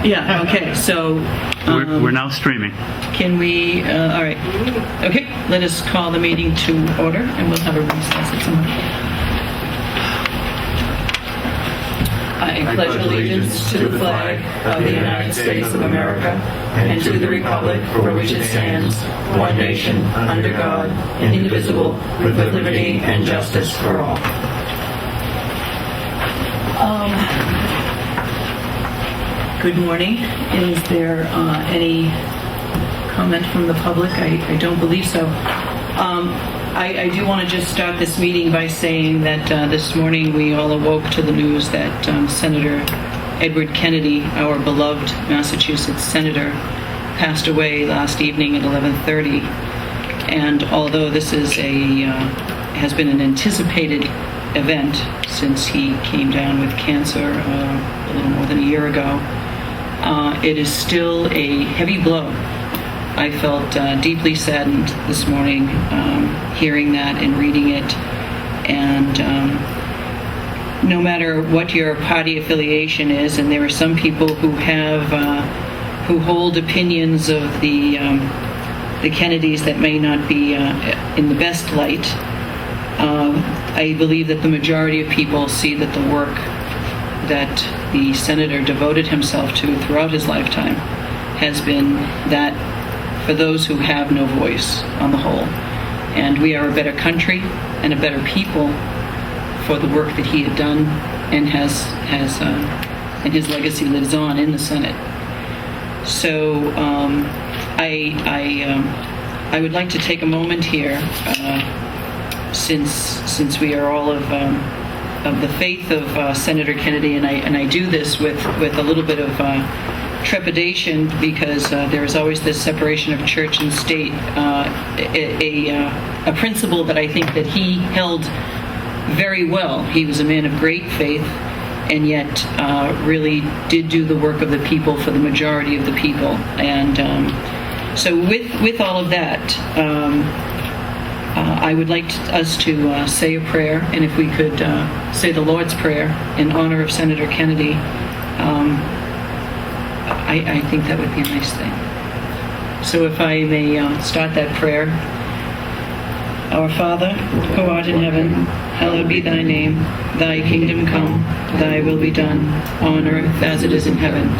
Yeah, okay, so... We're now streaming. Can we, all right. Okay, let us call the meeting to order, and we'll have a recess at some point. I pledge allegiance to the flag of the United States of America and to the republic for which it stands, one nation, under God, indivisible, with liberty and justice for all. Good morning. Is there any comment from the public? I don't believe so. I do want to just start this meeting by saying that this morning we all awoke to the news that Senator Edward Kennedy, our beloved Massachusetts senator, passed away last evening at 11:30. And although this is has been an anticipated event since he came down with cancer a little more than a year ago, it is still a heavy blow. I felt deeply saddened this morning hearing that and reading it. And no matter what your party affiliation is, and there are some people who have who hold opinions of the Kennedys that may not be in the best light, I believe that the majority of people see that the work that the senator devoted himself to throughout his lifetime has been that for those who have no voice on the whole. And we are a better country and a better people for the work that he had done and and his legacy lives on in the Senate. So I would like to take a moment here, since we are all of the faith of Senator Kennedy, and I do this with a little bit of trepidation, because there is always this separation of church and state, a principle that I think that he held very well. He was a man of great faith, and yet really did do the work of the people for the majority of the people. And so with all of that, I would like us to say a prayer, and if we could say the Lord's Prayer in honor of Senator Kennedy, I think that would be a nice thing. So if I may start that prayer. Our Father, who art in heaven, hallowed be thy name. Thy kingdom come, thy will be done, on earth as it is in heaven.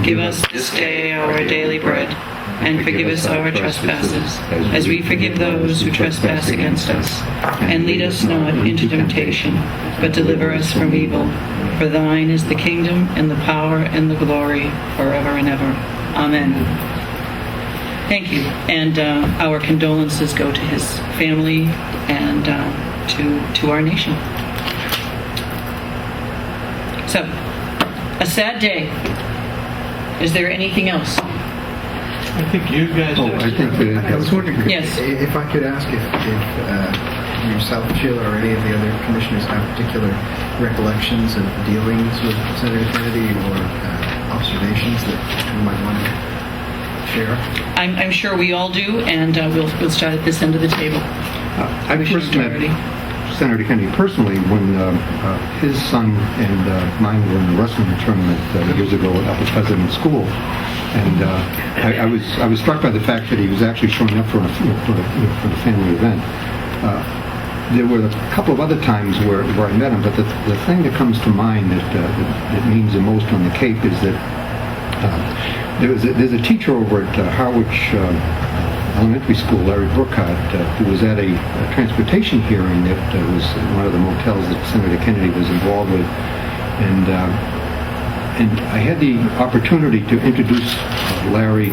Give us this day our daily bread, and forgive us our trespasses, as we forgive those who trespass against us. And lead us not into temptation, but deliver us from evil. For thine is the kingdom, and the power, and the glory, forever and ever. Amen. Thank you. And our condolences go to his family and to our nation. So, a sad day. Is there anything else? I think you guys... I was wondering yes. if I could ask if yourself, Sheila, or any of the other commissioners have particular recollections of dealings with Senator Kennedy or observations that you might want to share. I'm sure we all do, and we'll start at this end of the table. I first met Senator Kennedy personally when his son and mine were in the wrestling tournament years ago up at President's School. And I was struck by the fact that he was actually showing up for the family event. There were a couple of other times where I met him, but the thing that comes to mind that means the most on the Cape is that there's a teacher over at Harwich Elementary School, Larry Brookhart, who was at a transportation hearing that was one of the motels that Senator Kennedy was involved with, and I had the opportunity to introduce Larry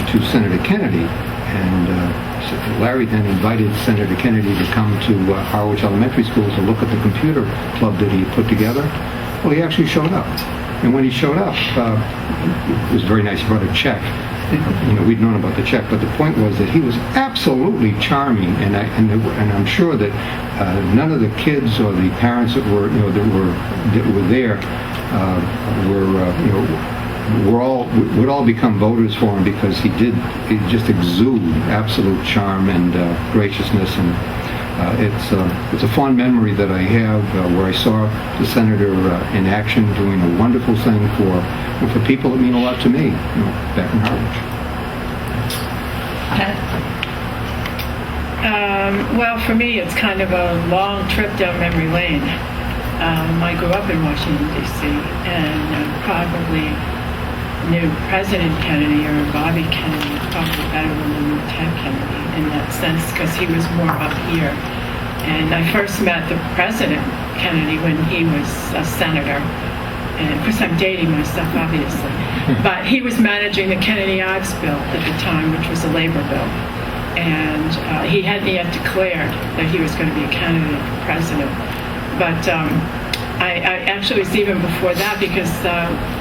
to Senator Kennedy, and Larry then invited Senator Kennedy to come to Harwich Elementary School to look at the computer club that he had put together. Well, he actually showed up. And when he showed up, it was very nice. He brought a check. We'd known about the check, but the point was that he was absolutely charming, and I'm sure that none of the kids or the parents that were there were would all become voters for him because he just exude absolute charm and graciousness, and it's a fond memory that I have where I saw the senator in action doing a wonderful thing for people that mean a lot to me, back in Harwich. Well, for me, it's kind of a long trip down memory lane. I grew up in Washington, D.C., and probably knew President Kennedy or Bobby Kennedy probably better than I knew Ted Kennedy in that sense, because he was more up here. And I first met the President Kennedy when he was a senator. And of course, I'm dating myself, obviously. But he was managing the Kennedy-Ives bill at the time, which was a labor bill. And he hadn't yet declared that he was going to be a candidate for president. But I actually was even before that, because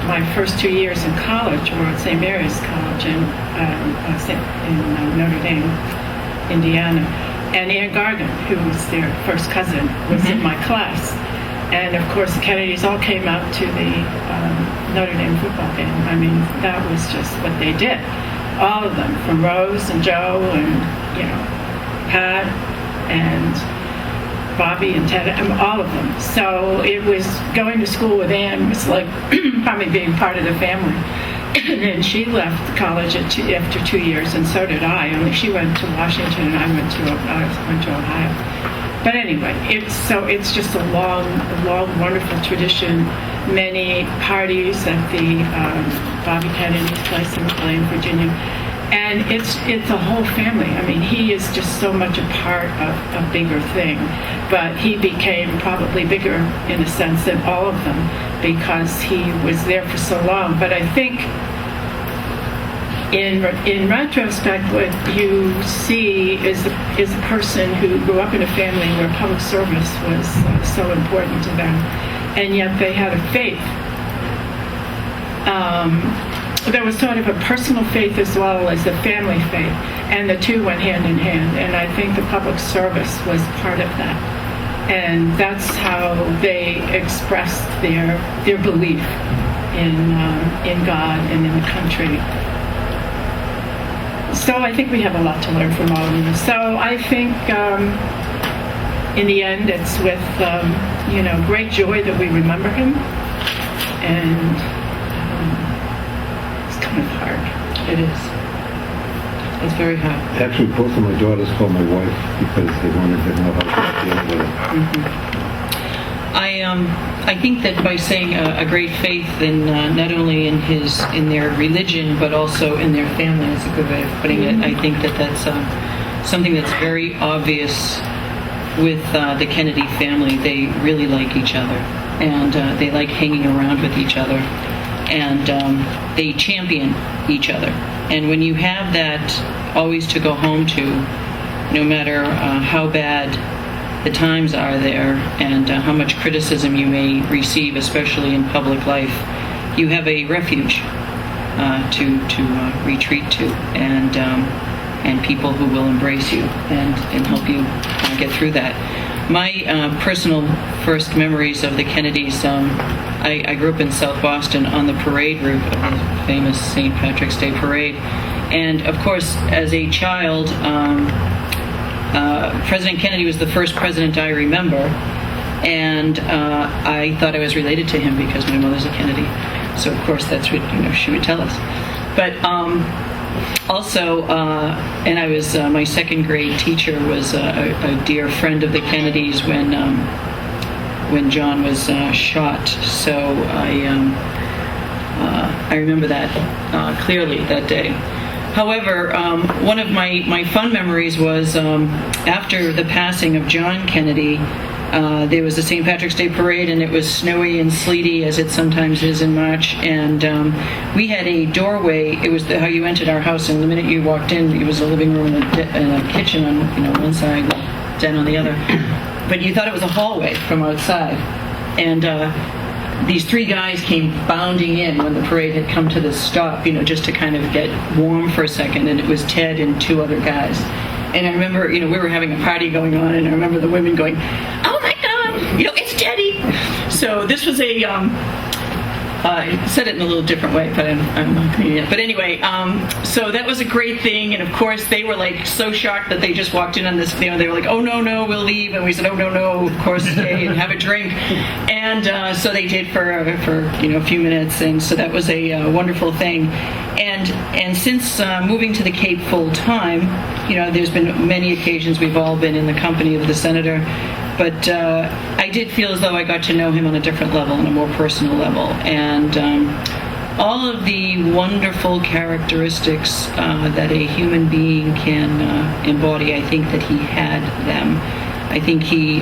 my first 2 years in college were at St. Mary's College in Notre Dame, Indiana. And Ann Gargan, who was their first cousin, was in my class. And of course, the Kennedys all came out to the Notre Dame football game. I mean, that was just what they did. All of them, from Rose and Joe and, Pat and Bobby and Ted, all of them. So it was going to school with Ann was like probably being part of the family. And then she left college after 2 years, and so did I. Only she went to Washington, and I went to Ohio. But anyway, it's just a long, wonderful tradition. Many parties at the Bobby Kennedy's place in McLean, Virginia. And it's a whole family. I mean, he is just so much a part of a bigger thing. But he became probably bigger in a sense than all of them because he was there for so long. But I think in retrospect, what you see is a person who grew up in a family where public service was so important to them, and yet they had a faith. There was sort of a personal faith as well as a family faith, and the two went hand in hand, and I think the public service was part of that. And that's how they expressed their belief in God and in the country. So I think we have a lot to learn from all of them. So I think in the end it's with great joy that we remember him, and it's kind of hard. It is. It's very hard. Actually, both of my daughters called my wife because they wanted to know how to deal with it. Mm-hmm. I think that by saying a great faith in not only in their religion but also in their family is a good way of putting it. I think that's something that's very obvious with the Kennedy family. They really like each other, and they like hanging around with each other, and they champion each other. And when you have that always to go home to, no matter how bad the times are there and how much criticism you may receive, especially in public life, you have a refuge to retreat to, and people who will embrace you and help you get through that. My personal first memories of the Kennedys, I grew up in South Boston on the parade route of the famous St. Patrick's Day parade. And of course, as a child, President Kennedy was the first president I remember, and I thought I was related to him because my mother's a Kennedy. So of course that's what she would tell us. But also, and I was my second grade teacher was a dear friend of the Kennedys when John was shot. So I remember that clearly that day. However, one of my fun memories was after the passing of John Kennedy, there was the St. Patrick's Day parade, and it was snowy and sleety, as it sometimes is in March, and we had a doorway. It was how you entered our house, and the minute you walked in, it was a living room and a kitchen on one side, den on the other. But you thought it was a hallway from outside. And these three guys came bounding in when the parade had come to the stop, just to kind of get warm for a second, and it was Ted and two other guys. And I remember, we were having a party going on, and I remember the women going, "Oh my God, it's Teddy!" So this was a I said it in a little different way, but I'm not going to yet. But anyway, so that was a great thing, and of course they were like so shocked that they just walked in on this. They were like, "Oh no, we'll leave," and we said, "Oh no, of course stay and have a drink," and so they did for a few minutes, and so that was a wonderful thing. And since moving to the Cape full time, there's been many occasions we've all been in the company of the senator. But I did feel as though I got to know him on a different level, on a more personal level. And all of the wonderful characteristics that a human being can embody, I think that he had them. I think he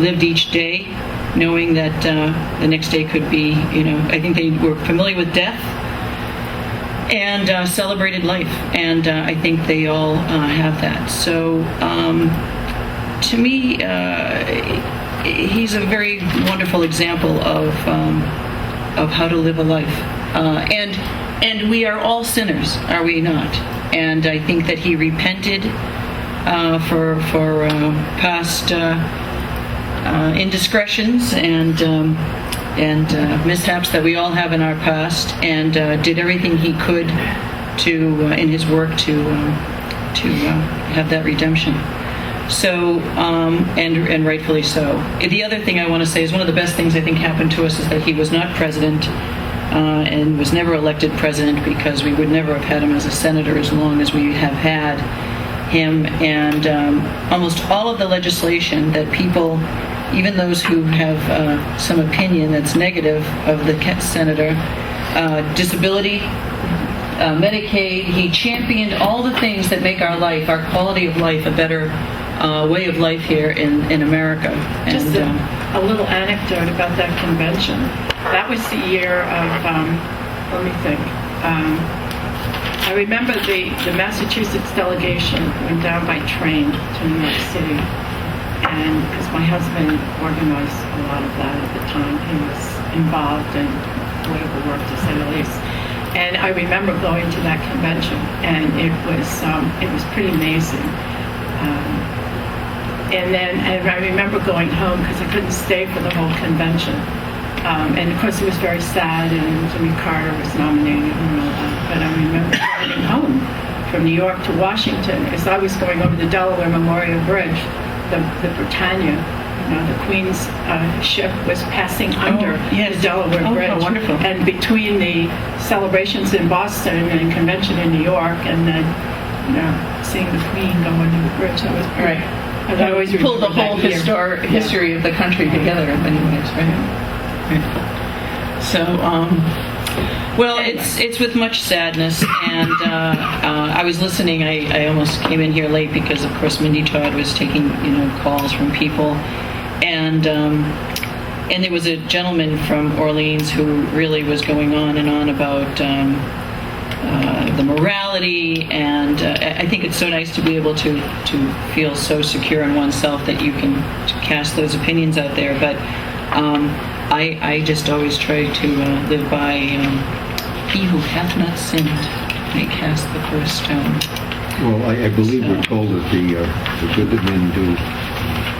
lived each day knowing that the next day could be, I think they were familiar with death and celebrated life. And I think they all have that. So to me, he's a very wonderful example of how to live a life. And we are all sinners, are we not? And I think that he repented for past indiscretions and mishaps that we all have in our past, and did everything he could to in his work to have that redemption. So, and rightfully so. The other thing I want to say is one of the best things I think happened to us is that he was not president and was never elected president, because we would never have had him as a senator as long as we have had him. And almost all of the legislation that people, even those who have some opinion that's negative of the senator, disability, Medicaid, he championed all the things that make our life, our quality of life, a better way of life here in America. Just a little anecdote about that convention. That was the year of, let me think. I remember the Massachusetts delegation went down by train to New York City, and because my husband organized a lot of that at the time, he was involved in political work, to say the least. And I remember going to that convention, and it was pretty amazing. And I remember going home because I couldn't stay for the whole convention. And of course it was very sad, and Jimmy Carter was nominated and all that. But I remember driving home from New York to Washington as I was going over the Delaware Memorial Bridge, the Britannia. The Queen's ship was passing under the Delaware Bridge. Oh, wonderful. And between the celebrations in Boston and convention in New York, and then seeing the Queen go under the bridge, that was great. Right. I always pulled the whole remember history of the country together in many ways, right? So, well, it's with much sadness, and I was listening. I almost came in here late because, of course, Mindy Todd was taking calls from people, and there was a gentleman from Orleans who really was going on and on about the morality, and I think it's so nice to be able to feel so secure in oneself that you can cast those opinions out there. But I just always try to live by he who hath not sinned may cast the first stone. Well, I believe we're told that the good that men do,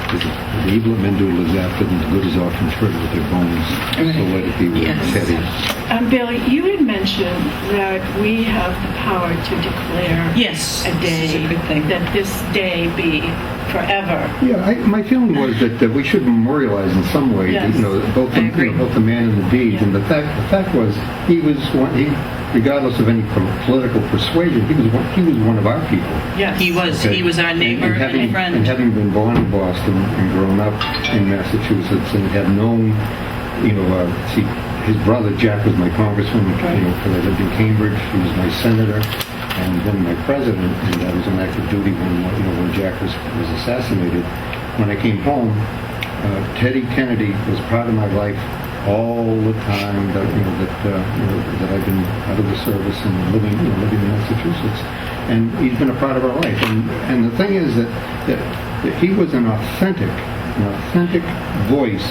the evil that men do lives after them, the good is often shred with their bones. Right. So let it be with Teddy. Billy, you had mentioned that we have the power to declare a day, this is a good thing. that this day be forever. Yeah, my feeling was that we should memorialize in some way, Yes. both the man and the deed. Yeah. And the fact was, he regardless of any political persuasion, he was one of our people. Yes. He was our neighbor and friend. And having been born in Boston and grown up in Massachusetts, and have known, his brother Jack was my congressman, because I lived in Cambridge. He was my senator, and then my president, and I was on active duty when Jack was assassinated. When I came home, Teddy Kennedy was part of my life all the time that I've been out of the service and living in Massachusetts, and he's been a part of our life. And the thing is that he was an authentic voice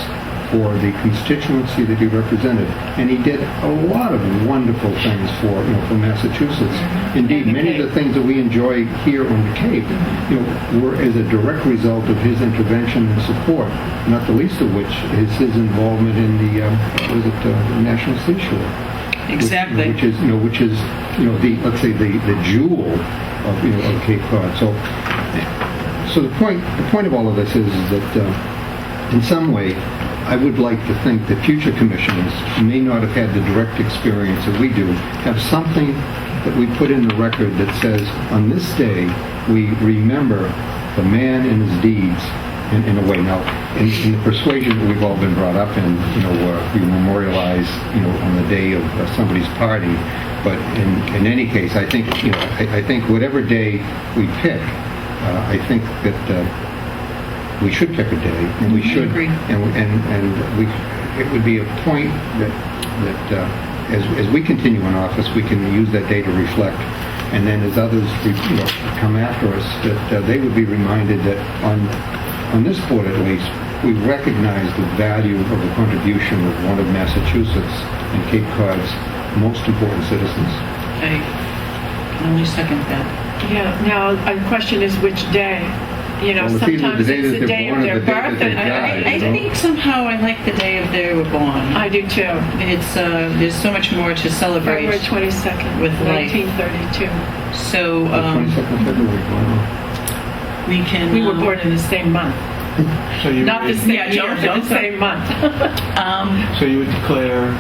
for the constituency that he represented, and he did a lot of wonderful things for Massachusetts. Indeed, many of the things that we enjoy here on the Cape, were as a direct result of his intervention and support. Not the least of which is his involvement in the National Seashore. Exactly. Which is the, let's say, the jewel of Cape Cod. So the point of all of this is that in some way, I would like to think that future commissioners may not have had the direct experience that we do, have something that we put in the record that says, on this day, we remember the man and his deeds in a way. Now, in the persuasion that we've all been brought up in, we memorialize, on the day of somebody's party. But in any case, I think, I think whatever day we pick, I think that we should pick a day, and we should, and it would be a point that as we continue in office, we can use that day to reflect, and then as others come after us, that they would be reminded that on this board at least, we recognize the value of the contribution of one of Massachusetts and Cape Cod's most important citizens. I can only second that. Yeah, now the question is which day. Well, it's either Sometimes the day it's that the they're day born of or their the day that birth. they and die. I think somehow I like the day of they were born. I do too. It's there's so much more to celebrate. February 22nd, With life. 1932. So The 22nd of February. Wow. we can. We were born in the same month. So you Not the would, same Yeah, year, but don't the same month. so you would declare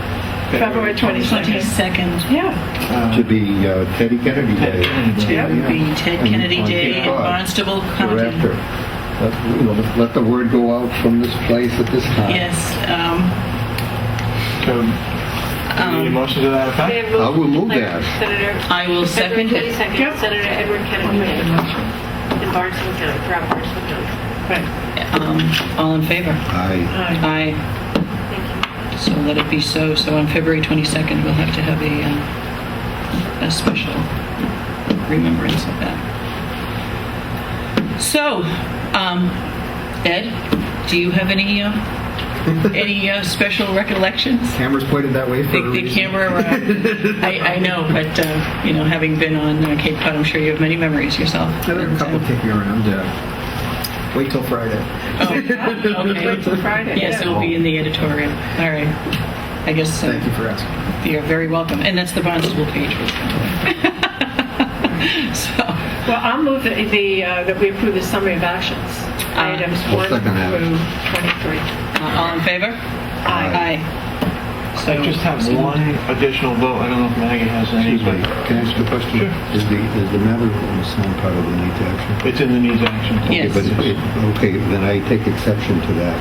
February 22nd. 22nd. Yeah. To be Teddy Kennedy Day. To Yeah. be Ted Kennedy On Day Cape in Cod. Barnstable County. Thereafter. Let the word go out from this place at this time. Yes. So, any motion to that effect? I will move that. Senator. I will second February it. 22nd, Yep. Senator Edward Kennedy Day in Barnstable County, throughout Barnstable County. Right. All in favor? Aye. Aye. Aye. Thank you. So let it be so. So on February 22nd, we'll have to have a special remembrance of that. So, Ed, do you have any special recollections? Camera's pointed that way for a The reason. camera, I know, but having been on Cape Cod, I'm sure you have many memories yourself. There are a couple kicking around. Wait till Friday. Oh, okay. Wait till Friday. Yes, yeah. it will be in the editorial. All right. I guess Thank you for asking. you're very welcome. And that's the Barnstable page. So, Well, I'll move that we approve the summary of actions. Items I'll 1 second that. through 23. all in favor? Aye. So, I just have one additional vote. I don't know if Maggie has any, Excuse me, but can I ask you a question? Sure. Is the matter on the sound part of the needs action? it's in the needs action. Yes. But okay, then I take exception to that.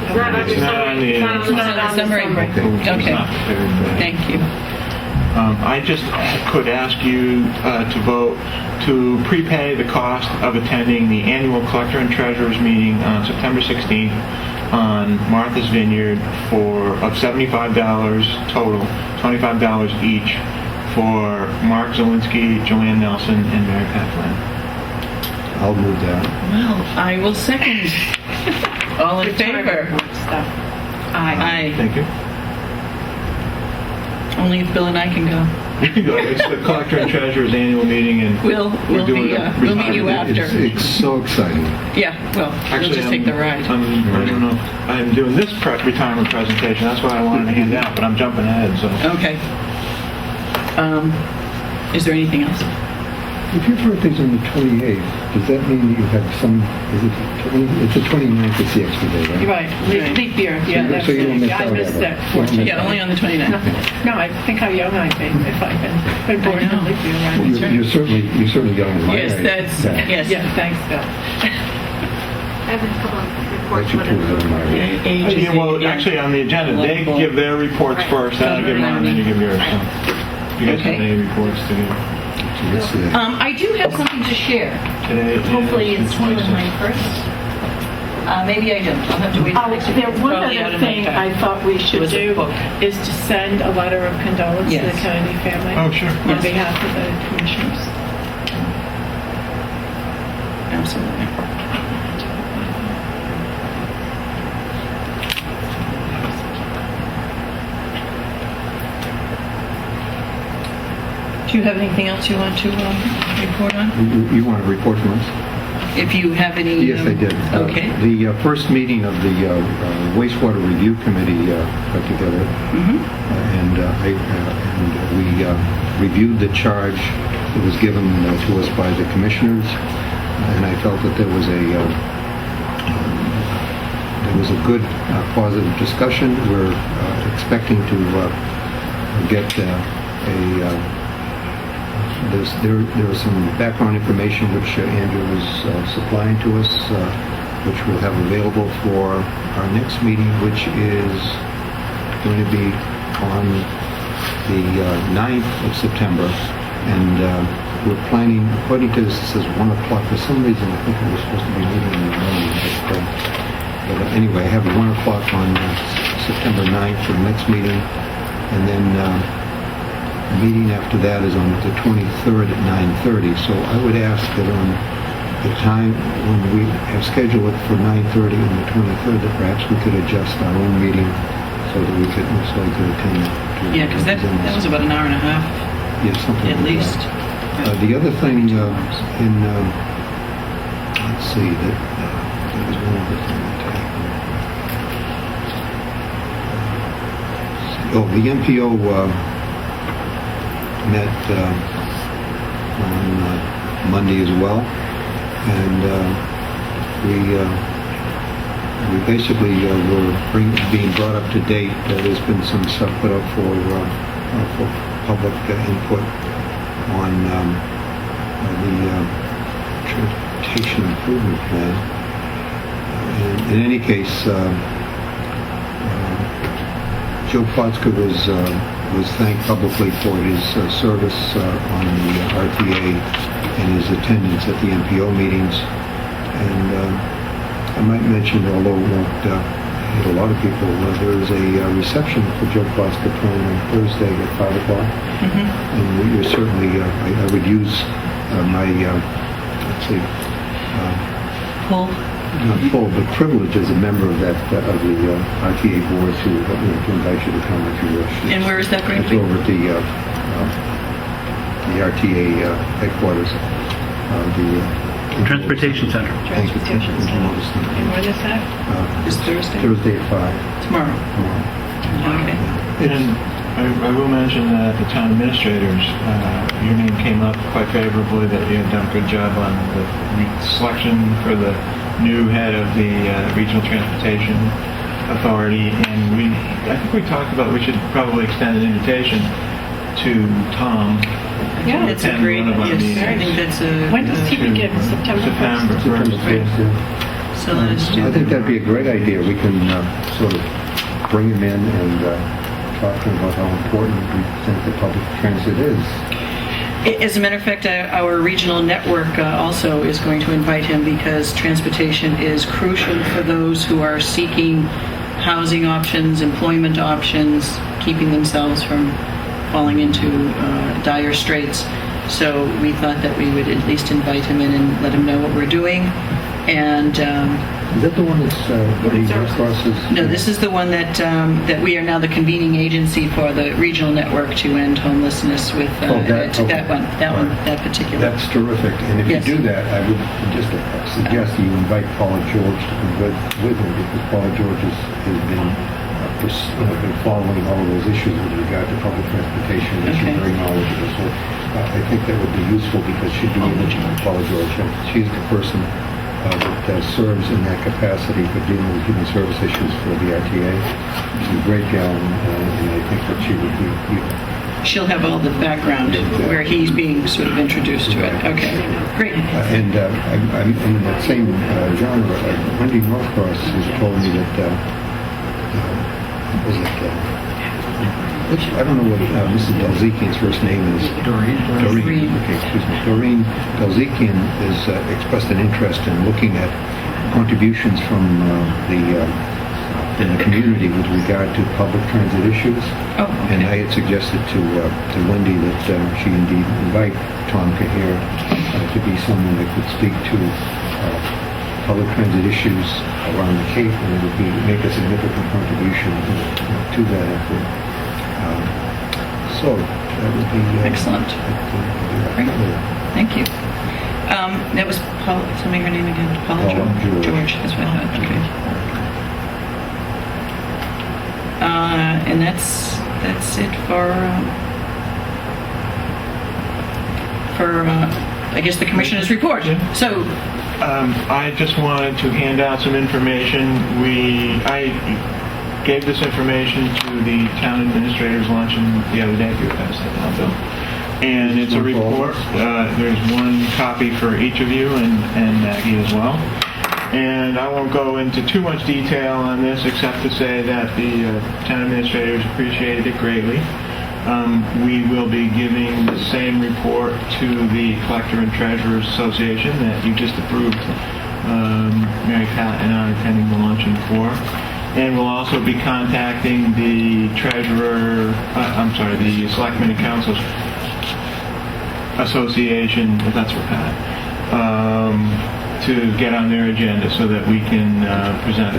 It's not on the It's not on summary. the- It's not on the Summary. summary. Okay. Okay. It's not prepared, but- Thank you. I just could ask you to vote to prepay the cost of attending the annual Collector and Treasurer's meeting on September 16th on Martha's Vineyard of $75 total, $25 each for Mark Zielinski, Joanne Nelson, and Mary Pat Flynn. I'll move that. Well, I will second. All in favor? Retirement stuff. Aye. Thank you. Only if Bill and I can go. It's the Collector and Treasurer's annual meeting, and We'll doing a we'll meet you retirement. after. It's so exciting. Yeah, well, we'll just take the ride. I don't know. I'm doing this retirement presentation. That's what I wanted to hand out, but I'm jumping ahead. So Okay. Is there anything else? If your birthday's on the 28th, does that mean that you have some, it's the 29th, it's the extra day, right? Right. Leap year. Yeah, that's So you don't it. miss Yeah, I out missed ever. that. You don't miss Yeah, only on the 29th. No, I think how young I'd be if I had been born in I know. a leap year. Right? Well, you're certainly young in my Yes, age. that's, Yeah. yes. Yeah, thanks, Bill. I have a couple of reports. That's your two of them, my age. Age is- well, actually, on the agenda, they Electable. give their reports first, then I give mine, then you give yours. So, you guys Okay. have any reports to give? Let's see. I do have something to share. Today is Hopefully the it's one of 26th. my first. Maybe I don't. I'll have to wait. Oh, next week. there, one Probably out other of my thing time. I thought we should was a do book. is to send a letter of condolence to Yes. the Kennedy family Oh, sure. on Yes. behalf of the commissioners. Absolutely. Do you have anything else you want to report on? You want to report from us? If you have any... Yes, I did. Okay. The first meeting of the wastewater review committee got together, and we reviewed the charge that was given to us by the commissioners, and I felt that there was a good, positive discussion. We're expecting to get there was some background information which Andrew was supplying to us, which we'll have available for our next meeting, which is going to be on the 9th of September. And we're planning, according to this, it says 1 o'clock. For some reason, I think we were supposed to be meeting in the morning. But anyway, I have 1 o'clock on September 9th for the next meeting. And then the meeting after that is on the 23rd at 9:30. So I would ask that on the time when we have scheduled it for 9:30 on the 23rd, that perhaps we could adjust our own meeting so that we could most likely attend. Yeah, because that was about an hour and a half, Yeah, something at like least. that. The other thing let's see, that was one other thing that happened. Oh, the MPO met on Monday as well, and we basically were being brought up to date. There's been some stuff put up for public input on the transportation improvement plan. In any case, Joe Plotzka was thanked publicly for his service on the RTA and his attendance at the MPO meetings. And I might mention, although it won't hit a lot of people, there is a reception for Joe Plotzka planned on Thursday at 5 o'clock. And you're certainly, I would use my, let's see, not full, but privilege as a member of that of the RTA board to invite you to come if you wish. And where is that going to It's be? over at the RTA headquarters. Transportation Center. Transportation Center. And when is that? This Thursday? Thursday at 5 Tomorrow. tomorrow. Okay. And I will mention that the town administrators, your name came up quite favorably, that you had done a good job on the selection for the new head of the Regional Transportation Authority. And I think we talked about we should probably extend an invitation to Tom Yeah. to That's a attend great, one of our yes, meetings. I think that's a... When does he begin? September 1st? September 1st. So let's do I think that'd be a great idea. We can sort of bring him in and talk to him about how important we think the public transit is. As a matter of fact, our regional network also is going to invite him because transportation is crucial for those who are seeking housing options, employment options, keeping themselves from falling into dire straits. So we thought that we would at least invite him in and let him know what we're doing. And Is that the one that's crosses? no, this is the one that we are now the convening agency for the regional network to end homelessness with. that Particular. That's terrific. And if Yes. you do that, I would just suggest you invite Paula George to come with him, because Paula George has been following all of those issues with regard to public transportation, and she's Okay. very knowledgeable. So I think that would be useful, because she'd be able to, Paula George, and she's the person that serves in that capacity for dealing with human service issues for the RTA. She's a great gal, and I think that she would be... She'll have all the background where he's being sort of introduced to it. Okay, great. And I'm in that same genre. Wendy Northcross has told me that, I don't know what Mrs. Dalzikian's first name is. Doreen. Okay, excuse me. Doreen Dalzikian has expressed an interest in looking at contributions from in the community with regard to public transit issues. Oh, okay. And I had suggested to Wendy that she indeed invite Tom Cahere to be someone that could speak to public transit issues around the Cape, and it would make a significant contribution to that effort. So that would be... Excellent. Great. Thank you. That was Paul, tell me her name again. Paula George. George, that's what I thought, okay. And that's it for I guess the Commissioner's report. So, I just wanted to hand out some information. I gave this information to the town administrators luncheon the other day, if you passed that down, Bill. And it's a report. There's one copy for each of you and Maggie as well. And I won't go into too much detail on this except to say that the town administrators appreciated it greatly. We will be giving the same report to the Collector and Treasurers Association that you just approved Mary Pat and I attending the luncheon for. And we'll also be contacting the the Selectmen and Councils Association, if that's for Pat, to get on their agenda so that we can present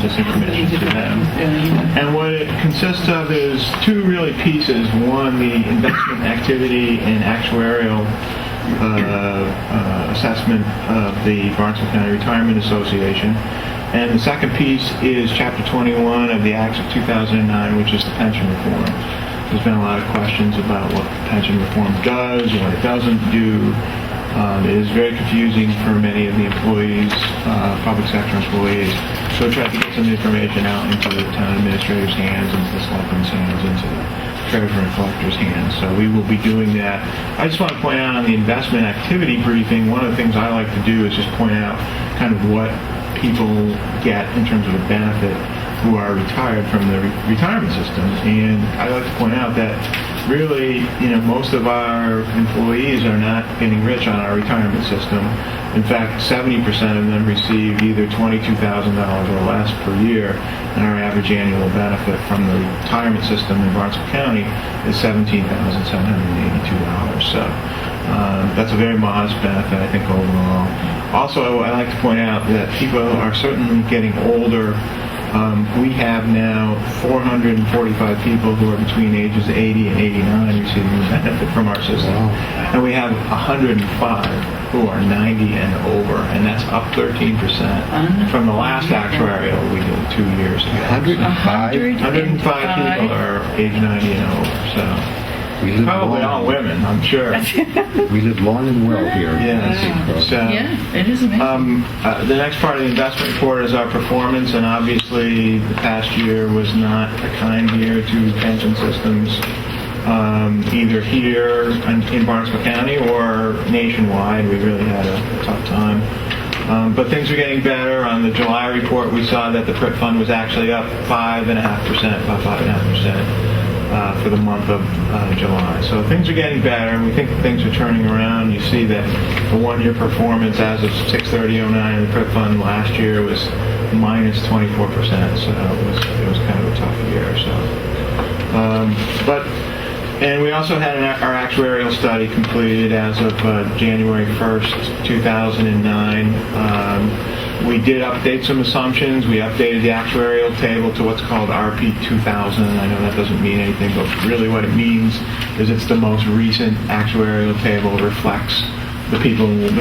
this information to them. And what it consists of is two really pieces. One, the investment activity and actuarial assessment of the Barnstable County Retirement Association. And the second piece is Chapter 21 of the Acts of 2009, which is the pension reform. There's been a lot of questions about what pension reform does, what it doesn't do. It is very confusing for many of the employees, public sector employees. So I tried to get some information out into the town administrator's hands, into the selectmen's hands, into the treasurer and collector's hands. So we will be doing that. I just want to point out on the investment activity briefing, one of the things I like to do is just point out kind of what people get in terms of a benefit who are retired from the retirement system. And I like to point out that really, most of our employees are not getting rich on our retirement system. In fact, 70% of them receive either $22,000 or less per year, and our average annual benefit from the retirement system in Barnstable County is $17,782. So that's a very modest benefit, I think, overall. Also, I like to point out that people are certainly getting older. We have now 445 people who are between ages 80 and 89 receiving the benefit from our system. Wow. And we have 105 who are 90 and over, and that's up 13% from the last actuarial we did 2 years ago. 105 people are age 90 and over, so. Probably all women, I'm sure. We live long and well here. Yes. So, yeah, it is amazing. The next part of the investment report is our performance, and obviously the past year was not a kind year to pension systems, either here in Barnstable County or nationwide. We really had a tough time. But things are getting better. On the July report, we saw that the PRIP fund was actually up 5.5%, about 5.5%. For the month of July. So things are getting better, and we think things are turning around. You see that the one-year performance as of 6/30/09 in the PRIP fund last year was minus 24%, so it was kind of a tough year. So, and we also had our actuarial study completed as of January 1st, 2009. We did update some assumptions. We updated the actuarial table to what's called RP 2000. I know that doesn't mean anything, but really what it means is it's the most recent actuarial table. It reflects the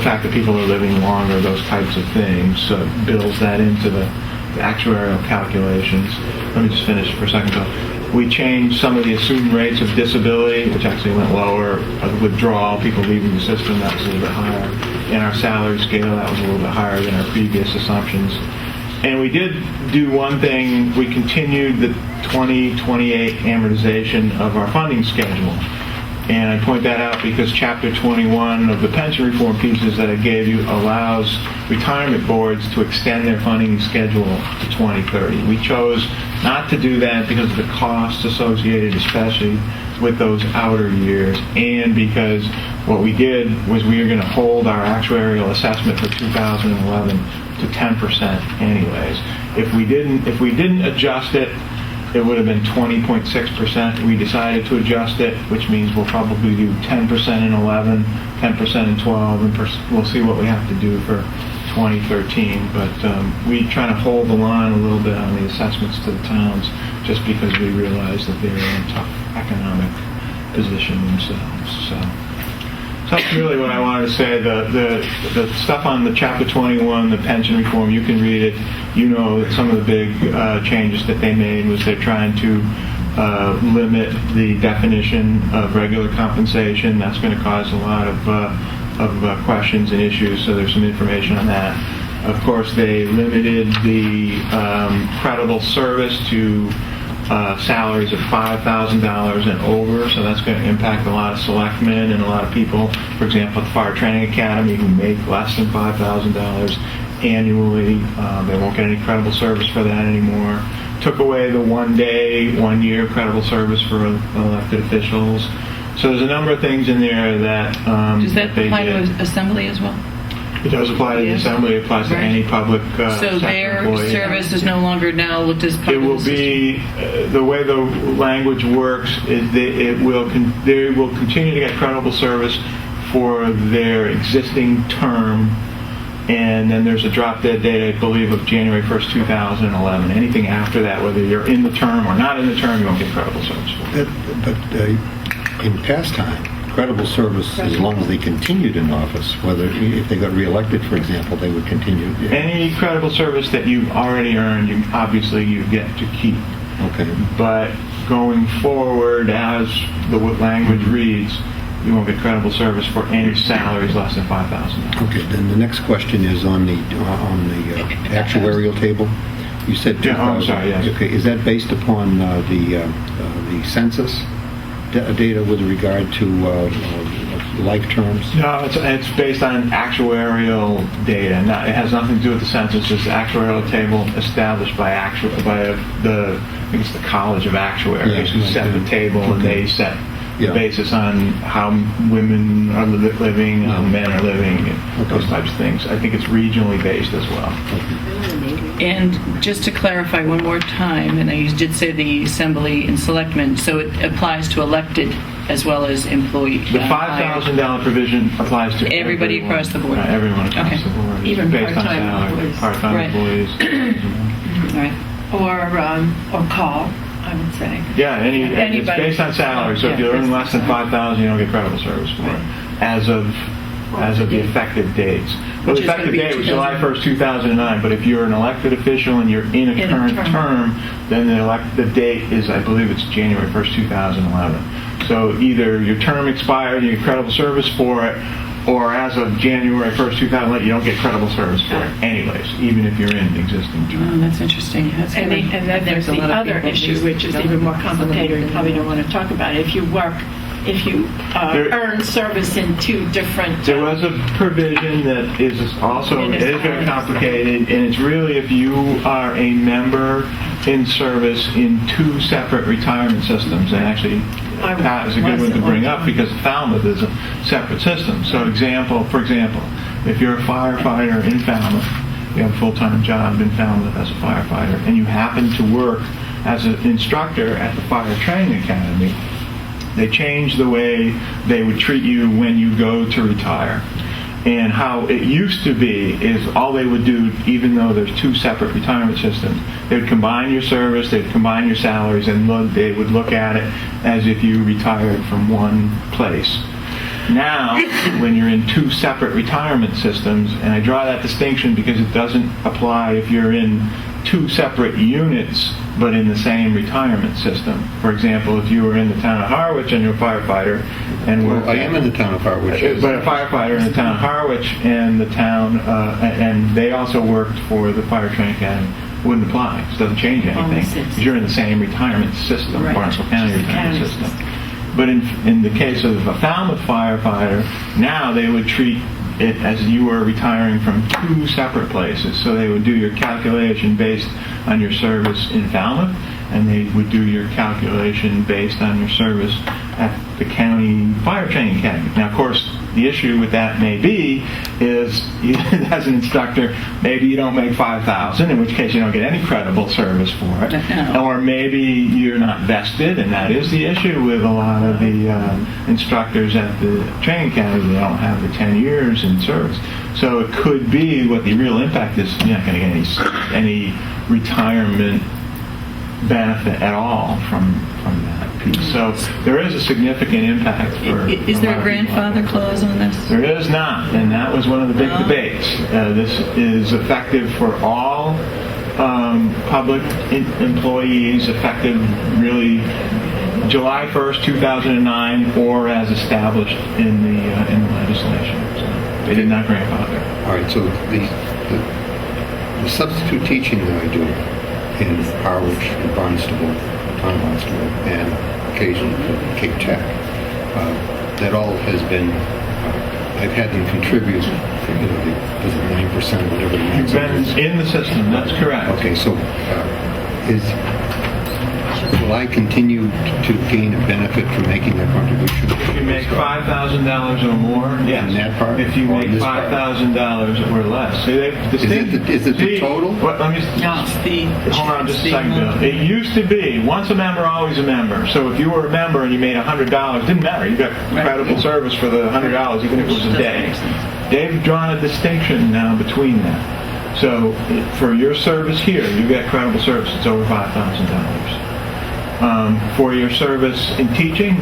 fact that people are living longer, those types of things. So it builds that into the actuarial calculations. Let me just finish for a second. So we changed some of the assumed rates of disability, which actually went lower. Withdrawal, people leaving the system, that was a little bit higher. In our salary scale, that was a little bit higher than our previous assumptions. And we did do one thing. We continued the 2028 amortization of our funding schedule. And I point that out because Chapter 21 of the pension reform pieces that I gave you allows retirement boards to extend their funding schedule to 2030. We chose not to do that because of the costs associated, especially with those outer years, and because what we did was we were going to hold our actuarial assessment for 2011 to 10% anyways. If we didn't adjust it, it would have been 20.6%. We decided to adjust it, which means we'll probably do 10% in 11, 10% in 12, and we'll see what we have to do for 2013. But we try to hold the line a little bit on the assessments to the towns just because we realize that they're in tough economic position themselves. So that's really what I wanted to say. The stuff on the Chapter 21, the pension reform, you can read it. You know that some of the big changes that they made was they're trying to limit the definition of regular compensation. That's going to cause a lot of questions and issues, so there's some information on that. Of course, they limited the credible service to salaries of $5,000 and over, so that's going to impact a lot of selectmen and a lot of people. For example, at the Fire Training Academy, who make less than $5,000 annually, they won't get any credible service for that anymore. Took away the 1 day, 1 year credible service for elected officials. So there's a number of things in there that Does that they apply did. to Assembly as well? It does apply to the Yes. Assembly. It applies to Right. any public So sector their employee. service is no longer now looked as part It of the will system? be the way the language works is they will continue to get credible service for their existing term, and then there's a drop dead date, I believe, of January 1st, 2011. Anything after that, whether you're in the term or not in the term, you won't get credible service for. But in past time, credible service, as long as they continued in office, whether if they got reelected, for example, they would continue. Any credible service that you've already earned, obviously you get to keep. Okay. But going forward, as the language reads, you won't get credible service for any salaries less than $5,000. Okay. Then the next question is on the actuarial table. You said 2,000. Yeah, I'm sorry, yes. Okay. Is that based upon the census data with regard to life terms? No, it's based on actuarial data. It has nothing to do with the census. It's an actuarial table established by I think it's the College of Actuaries who set the table, and they set the basis on how women are living, how men are living, and those types of things. I think it's regionally based as well. And just to clarify one more time, and I did say the Assembly and Selectmen, so it applies to elected as well as employee. The $5,000 provision applies to Everybody everyone. across the board. Everyone across Okay. the board. It's Even based on part-time salary. employees. Part-time Right. employees. All right. Or call, I would say. Yeah, it's Anybody. based on salary. So if you earn less than $5,000, you don't get credible service for it as of the effective dates. Well, Which the is gonna effective be date was July 1st, 2009. But if you're an elected official and you're in a current term, then the date is, I believe, it's January 1st, 2011. So either your term expired and you get credible service for it, or as of January 1st, 2011, you don't get credible service for it anyways, even if you're in an existing term. Oh, that's interesting. That's And then there's the other issue, which is even more complicated. We probably don't want to talk about it. If you earn service in two different... There was a provision that is also, it is very complicated, and it's really if you are a member in service in two separate retirement systems, and actually Pat is a good one to bring up because Falmouth is a separate system. So for example, if you're a firefighter in Falmouth, you have a full-time job in Falmouth as a firefighter, and you happen to work as an instructor at the Fire Training Academy, they changed the way they would treat you when you go to retire. And how it used to be is all they would do, even though there's two separate retirement systems, they would combine your service, they'd combine your salaries, and they would look at it as if you retired from one place. Now, when you're in two separate retirement systems, and I draw that distinction because it doesn't apply if you're in two separate units but in the same retirement system. For example, if you were in the town of Harwich and you're a firefighter and Well, I am in the town of Harwich. but a firefighter in the town of Harwich and the town and they also worked for the Fire Training Academy, wouldn't apply. It doesn't change anything because you're in the same retirement system, Right. Barnstable County Just the retirement county system. But in the case of a Falmouth firefighter, now they would treat it as you were retiring from two separate places. So they would do your calculation based on your service in Falmouth, and they would do your calculation based on your service at the county fire training academy. Now, of course, the issue with that may be is, as an instructor, maybe you don't make $5,000, in which case you don't get any credible service for it. No. Or maybe you're not vested, and that is the issue with a lot of the instructors at the training academy. They don't have the 10 years in service. So it could be what the real impact is. You're not going to get any retirement benefit at all from that piece. So there is a significant impact for. Is there a lot of people out grandfather there. clause on this? There is not, and that was one of the big debates. This is effective for all public employees, effective really July 1st, 2009, or as established in the legislation. So they did not grandfather. All right, so the substitute teaching that I do in Harwich and Barnstable, town of Barnstable, and occasionally for Cape Tech, that all has been, I've had them contribute, was it 9% or whatever the You've maximum is? been in the system, that's correct. Okay, so will I continue to gain a benefit from making that contribution? If you make $5,000 or more, yes. In that part? If you Or make in this part? $5,000 or less. See, Is it the total? Let me No, it's the... hold on just a it's the second, amount. Bill. It used to be once a member, always a member. So if you were a member and you made $100, didn't matter. You got credible service for the $100, even if it was a Doesn't day. make sense. They've drawn a distinction now between that. So for your service here, you get credible service. It's over $5,000. For your service in teaching,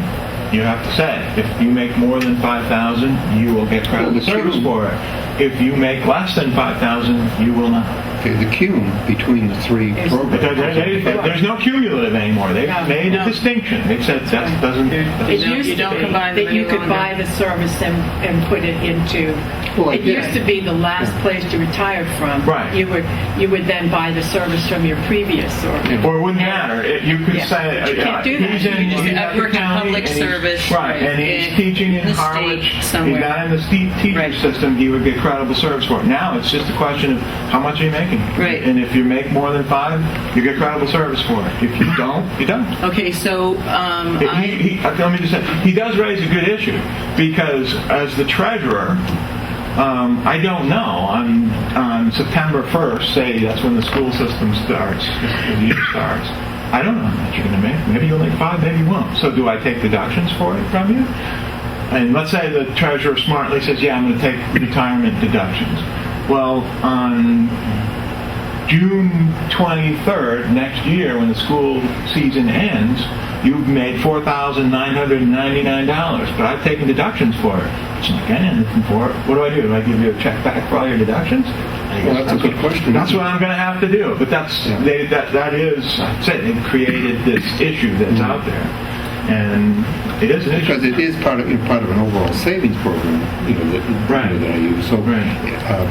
you have to say, if you make more than $5,000, you will get credible service for it. If you make less than $5,000, you will not. Okay, the cume between the three programs. There's no cumulative anymore. They've made a No. distinction. They said that doesn't. It You used to don't be combine them that you any could longer. buy the service and put it into. Well, I It did. used to be the last place you retired from. Right. You would then buy the service from your previous Or it wouldn't matter. You could say But you can't do that. he's in You just- he's I've in worked in county public and he's- service, right? And he's teaching in in the state Harwich. somewhere. He's not in the teacher Right. system. He would get credible service for it. Now it's just a question of how much are you making. Right. And if you make more than 5, you get credible service for it. If you don't, you don't. Okay, so Let me just say, he does raise a good issue because as the treasurer, I don't know. On September 1st, say that's when the school system starts, the year starts. I don't know how much you're going to make. Maybe you'll make 5, maybe you won't. So do I take deductions for it from you? And let's say the treasurer smartly says, yeah, I'm going to take retirement deductions. Well, on June 23rd next year, when the school season ends, you've made $4,999, but I've taken deductions for it. It's not getting anything for it. What do? Do I give you a check back for all your deductions? Well, that's a good question. That's what I'm going to have to do. But that is, I'd say they've created this issue that's out there. And it is an issue. Because it is part of an overall savings program, that I use. So,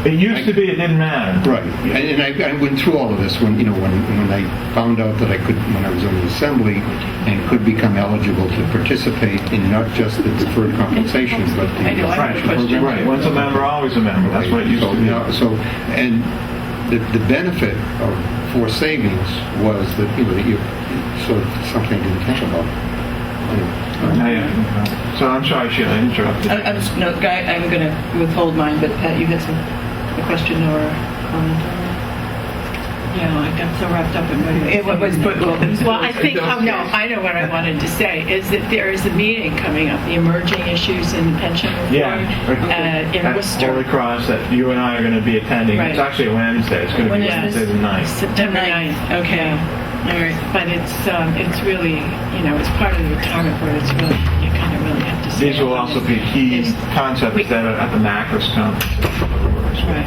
It used to be it didn't matter. Right, and I went through all of this when I found out that I could, when I was in the assembly, and could become eligible to participate in not just the deferred compensation, but the I know, I have a pension question. program. Right. Once a member, always a member. That's what it used to be. And the benefit for savings was that that you sort of something I didn't think about. So I'm sorry, Sheila, I interrupted. Guy, I'm going to withhold mine, but Pat, you had a question or a comment? Yeah, I got so wrapped up in what you were saying. Well, I think, I know what I wanted to say, is that there is a meeting coming up, the emerging issues in the pension reform in At Worcester. Holy Cross that you and I are going to be attending. Right. It's actually a Wednesday. It's going to When be is Wednesday this? the 9th. September 9th. Okay. All right. But it's really, it's part of the retirement board. It's really, you kind of really have to say. These will also be key concepts that are at the Macros conference. Right.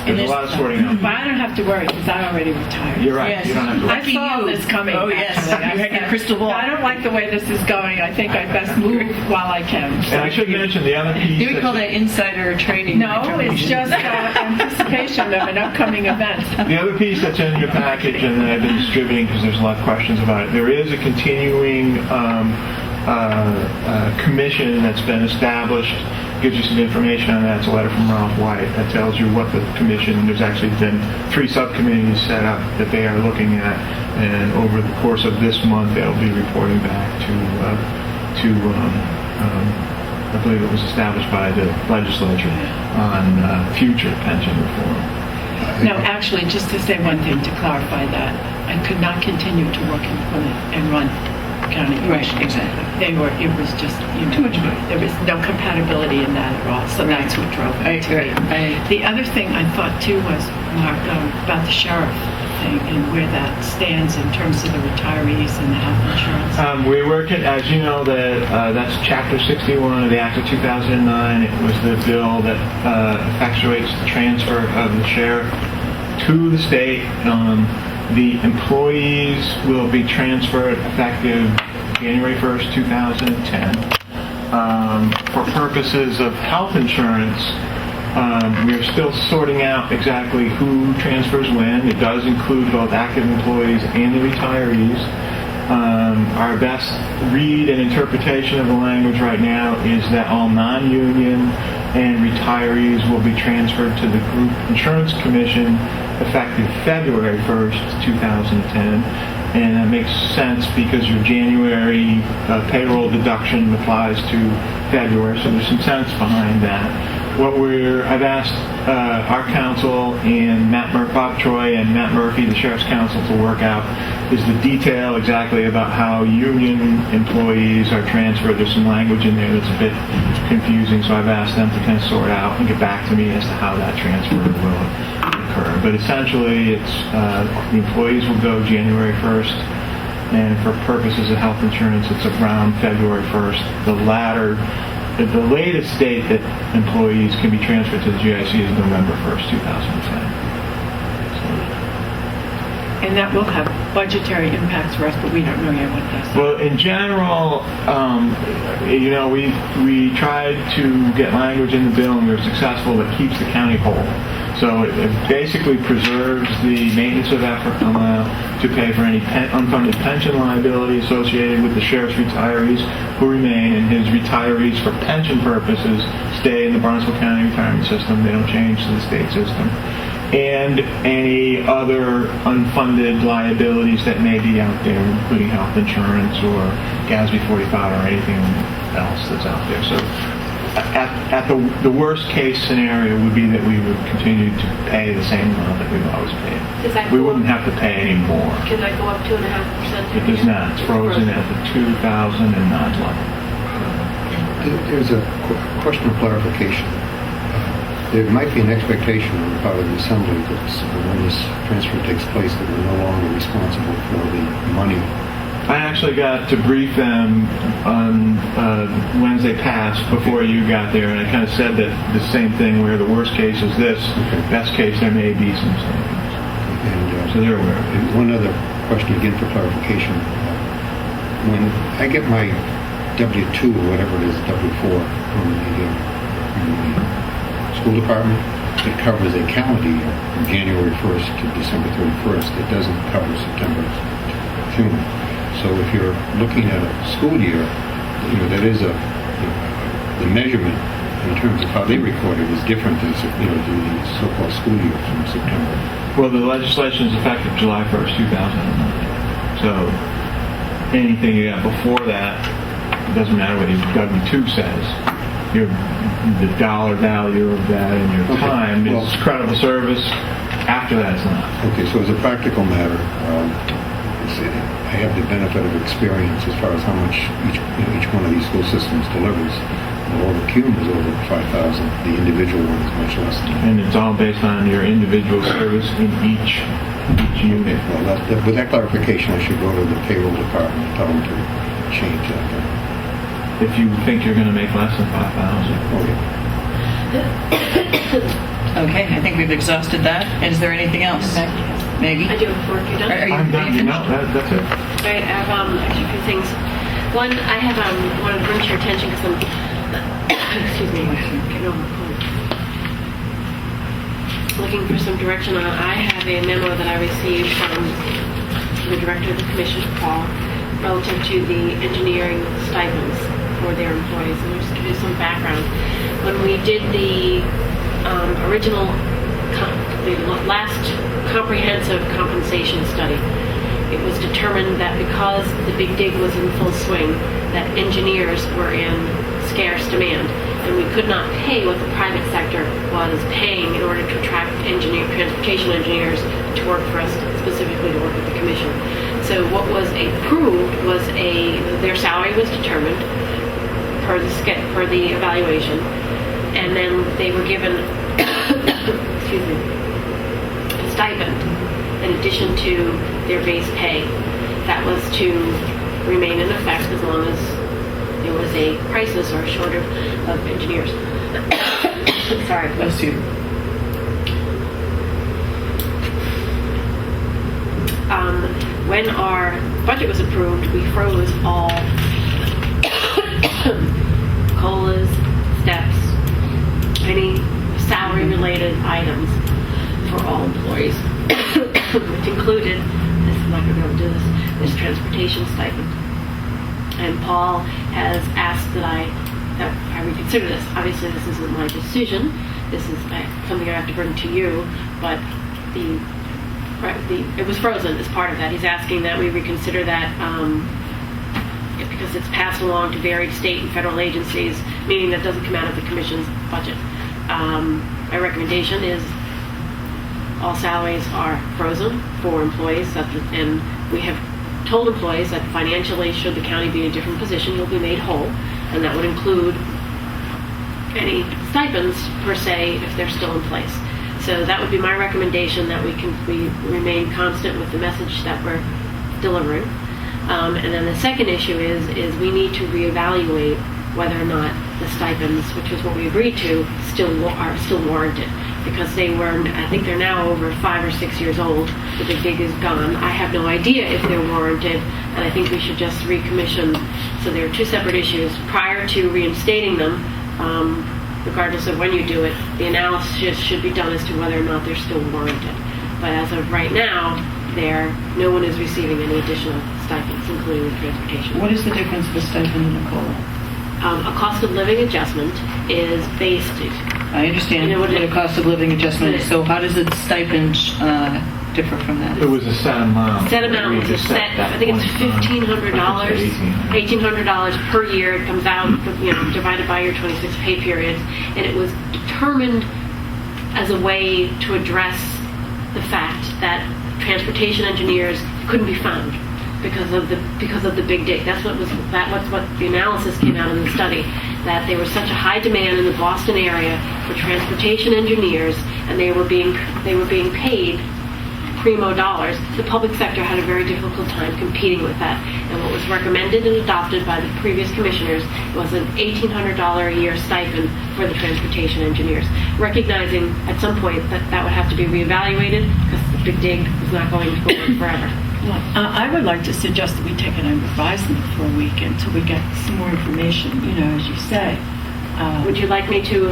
There's a lot of sorting out. But I don't have to worry because I already retired. You're right. Yes. You don't have to worry. I saw this coming. Oh, yes. actually. You had your crystal ball. I don't like the way this is going. I think I best move while I can. And I should mention the other piece. You would call that insider trading. No, it's just anticipation of an upcoming event. The other piece that's in your package and that I've been distributing because there's a lot of questions about it, there is a continuing commission that's been established. Gives you some information on that. It's a letter from Ralph White that tells you what the commission, there's actually been 3 subcommittees set up that they are looking at, and over the course of this month they'll be reporting back to I believe it was established by the legislature on future pension reform. No, actually, just to say one thing to clarify that, I could not continue to work in Plymouth and run County Right, Commissioners. exactly. It was just, there was no compatibility in that at all, so that's what drove it to me. The other thing I thought too was, Mark, about the sheriff thing and where that stands in terms of the retirees and the health insurance. We're working, as you know, that's Chapter 61 of the Act of 2009. It was the bill that effectuates the transfer of the sheriff to the state. The employees will be transferred effective January 1st, 2010. For purposes of health insurance, we are still sorting out exactly who transfers when. It does include both active employees and the retirees. Our best read and interpretation of the language right now is that all non-union and retirees will be transferred to the Group Insurance Commission effective February 1st, 2010. And that makes sense because your January payroll deduction applies to February, so there's some sense behind that. I've asked our counsel and Bob Troy and Matt Murphy, the Sheriff's Counsel, to work out is the detail exactly about how union employees are transferred. There's some language in there that's a bit confusing, so I've asked them to kind of sort out and get back to me as to how that transfer will occur. But essentially, it's the employees will go January 1st, and for purposes of health insurance, it's around February 1st. The latest date that employees can be transferred to the GIC is November 1st, 2010. And that will have budgetary impacts for us, but we don't know yet what that's. Well, in general, we tried to get language in the bill, and we were successful that keeps the county whole. So it basically preserves the maintenance of effort to pay for any unfunded pension liability associated with the sheriff's retirees who remain, and his retirees for pension purposes stay in the Barnstable County retirement system. They don't change to the state system. And any other unfunded liabilities that may be out there, including health insurance or GASB 45 or anything else that's out there. So at the worst case scenario would be that we would continue to pay the same amount that we've always paid. We wouldn't have to pay any more. Can that go up 2.5%? It does not. It's frozen at the 2009 level. There's a question of clarification. There might be an expectation on the part of the Assembly that when this transfer takes place that we're no longer responsible for the money. I actually got to brief them on Wednesday past before you got there, and I kind of said that the same thing where the worst case is this, best case there may be some savings. And so they're aware of it. One other question again for clarification. When I get my W-2 or whatever it is, W-4 from the school department, it covers a calendar year from January 1st to December 31st. It doesn't cover September, June. So if you're looking at a school year, that is the measurement in terms of how they record it is different than the so-called school year from September. Well, the legislation is effective July 1st, 2009. So anything you got before that, it doesn't matter what your W-2 says. The dollar value of that in your time is credible service. After that, it's not. Okay, so as a practical matter, I have the benefit of experience as far as how much each one of these school systems delivers. All the CUME is over 5,000. The individual one is much less than that. And it's all based on your individual service in each unit. Well, with that clarification, I should go to the payroll department and tell them to change that. If you think you're going to make less than 5,000. Okay, I think we've exhausted that. Is there anything else? Maggie? I do have work. You done? I'm done. That's it. Right, I have actually a few things. One, I have wanted to bring to your attention because I'm, excuse me, getting over a cold. Looking for some direction on. I have a memo that I received from the director of the commission, Paul, relative to the engineering stipends for their employees. And just to give you some background, when we did the original, the last comprehensive compensation study, it was determined that because the big dig was in full swing, that engineers were in scarce demand, and we could not pay what the private sector was paying in order to attract transportation engineers to work for us, specifically to work with the commission. So So what was approved was their salary was determined per the evaluation, and then they were given excuse me, a stipend in addition to their base pay. That was to remain in effect as long as there was a crisis or a shortage of engineers. Sorry. Bless you. When our budget was approved, we froze all COLAs, steps, any salary-related items for all employees, which included, I'm not going to be able to do this transportation stipend. And Paul has asked that I reconsider this. Obviously, this isn't my decision. This is something I have to bring to you, but it was frozen as part of that. He's asking that we reconsider that because it's passed along to varied state and federal agencies, meaning that doesn't come out of the commission's budget. My recommendation is all salaries are frozen for employees, and we have told employees that financially, should the county be in a different position, you'll be made whole, and that would include any stipends per se if they're still in place. So that would be my recommendation, that we remain constant with the message that we're delivering. And then the second issue is we need to reevaluate whether or not the stipends, which is what we agreed to, are still warranted. Because I think they're now over 5 or 6 years old. The big dig is gone. I have no idea if they're warranted, and I think we should just recommission. So there are two separate issues. Prior to reinstating them, regardless of when you do it, the analysis should be done as to whether or not they're still warranted. But as of right now, no one is receiving any additional stipends, including the transportation. What is the difference with stipend and a COLA? A cost of living adjustment is based. I understand You know what a cost of living adjustment is. So how does the stipend differ from that? It was a set amount. Set amount was a set. I think it's $1,500, $1,800 per year. It comes out, divided by your 26 pay periods, and it was determined as a way to address the fact that transportation engineers couldn't be found because of the big dig. That's what the analysis came out in the study, that there was such a high demand in the Boston area for transportation engineers, and they were being paid primo dollars. The public sector had a very difficult time competing with that. And what was recommended and adopted by the previous commissioners was an $1,800 a year stipend for the transportation engineers, recognizing at some point that would have to be reevaluated because the big dig was not going to go on forever. Well, I would like to suggest that we take an advisement for a week until we get some more information, as you say. Would you like me to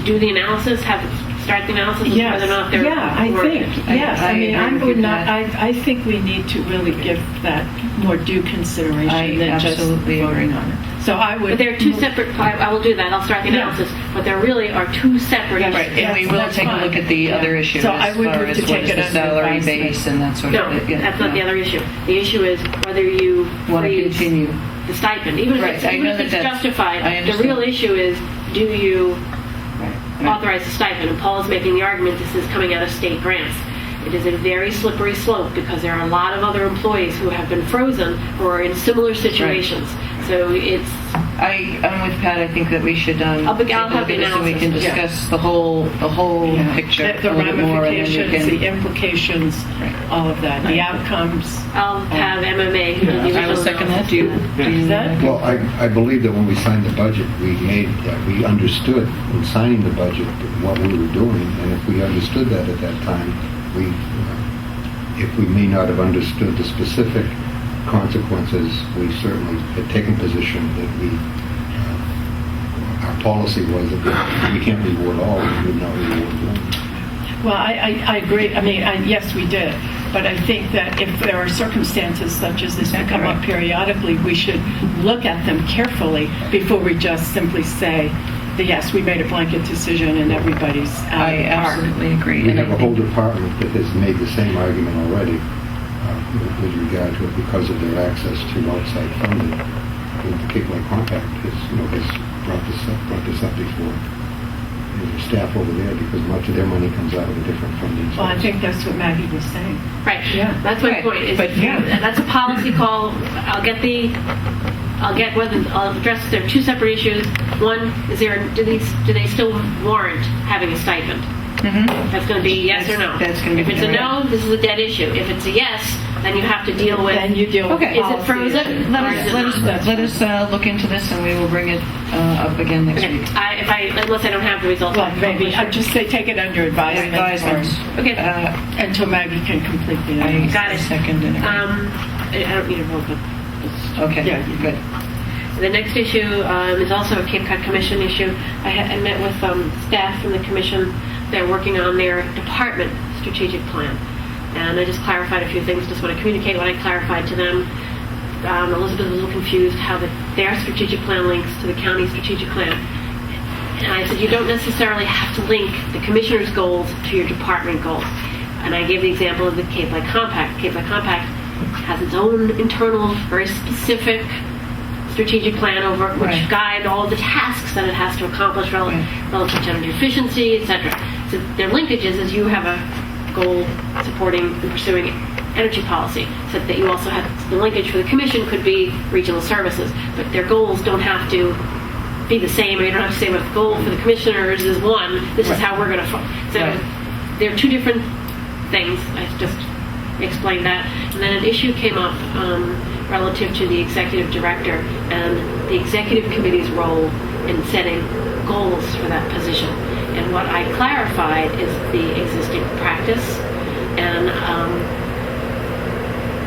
do the analysis, start the analysis? Yes. Whether or not they're I think, yes. I think we need to really give that more due consideration than just voting on it. So I would. But there are two separate. I will do that. I'll start the analysis. But there really are two separate. Right, and we will take a look at the other issues. So I would move to take it the under salary advisement. base and that sort of thing. No, that's not the other issue. The issue is whether you Want to freeze continue. the stipend, even Right, if I know it's that's- justified. I The real issue is, do you Right. authorize the stipend? And Paul is making the argument this is coming out of state grants. It is a very slippery slope because there are a lot of other employees who have been frozen who are in similar situations. So it's. I'm with Pat. I think that we should take a I'll look have at the this and we can analysis. discuss the whole picture The a little bit more, and then we ramifications, the can. implications, all of that, the outcomes. I'll have MMA. who did the I will original second that. analysis. Do you? Is that? Well, I believe that when we signed the budget, we understood in signing the budget what we were doing, and if we understood that at that time, if we may not have understood the specific consequences, we certainly had taken position that our policy was that we can't reward all, we would not reward one. Well, I agree. Yes, we did. But I think that if there are circumstances such as this that come up periodically, we should look at them carefully before we just simply say, yes, we made a blanket decision and everybody's out I of the park. absolutely agree. We And have I a whole think- department that has made the same argument already with regard to it because of their access to outside funding. The Cape Light Compact has brought this up before. is there staff over there, because much of their money comes out of a different funding source. Well, I think that's what Maggie was saying. Right. Yeah. That's my Right. point. Is But, yeah. That's a policy call. I'll address, there are two separate issues. One, do they still warrant having a stipend? That's going to be yes or no. That's gonna be If it's a no, this is a dead issue. If it's a yes, then you have to deal with. Then you deal with Okay. Is it policy. frozen? Let or is it not? us look into this, and we will bring it up again next Okay. week. Unless I don't have the results. Well, I'll maybe, publish I'd it. just say take it under advisement. Advisement. Okay. Until Maggie can complete the I analysis. Got it. second and agree. I don't need a vote, but Okay, Yeah. good. the next issue is also a Cape Cod Commission issue. I met with staff from the commission. They're working on their department strategic plan. And I just clarified a few things. Just want to communicate what I clarified to them. Elizabeth was a little confused how their strategic plan links to the county strategic plan. And I said, you don't necessarily have to link the commissioner's goals to your department goals. And I gave the example of the Cape Light Compact. Cape Light Compact has its own internal, very specific strategic plan over which Right. guide all the tasks that it has to accomplish relative to energy efficiency, etc. So their linkages is you have a goal supporting and pursuing energy policy, so that you also have the linkage for the commission could be regional services, but their goals don't have to be the same, or you don't have to say what the goal for the commissioners is one, this is how we're going to, so Right. they're two different things. I just explained that. And then an issue came up relative to the executive director and the executive committee's role in setting goals for that position. And what I clarified is the existing practice. And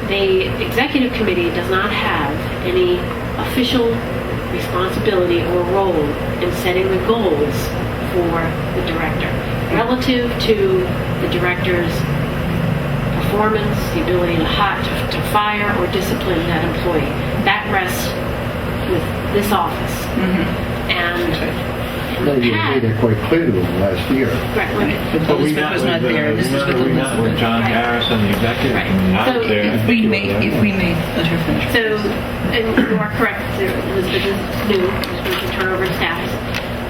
the executive committee does not have any official responsibility or role in setting the goals for the director. Relative to the director's performance, the ability to fire or discipline that employee, that rests with this office. And Well, you made that quite clear to them last year. right, But Elizabeth was not there. This was with we met with Elizabeth. John Harris and the executive Right. committee. I So was there. If we may, let her finish. So, and you are correct, Elizabeth is new, Elizabeth turnover in staff.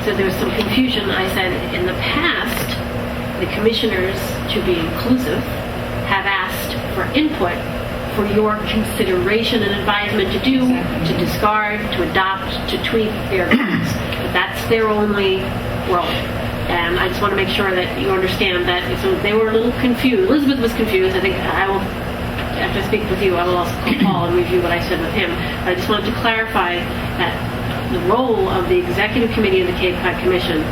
So there's some confusion. I said, in the past, the commissioners, to be inclusive, have asked for input for your consideration and advisement to do, to discard, to adopt, to tweak their goals. But that's their only role. And I just want to make sure that you understand that. So they were a little confused. Elizabeth was confused. I think I will, after I speak with you, I will also call Paul and review what I said with him. I just wanted to clarify that the role of the executive committee of the Cape Cod Commission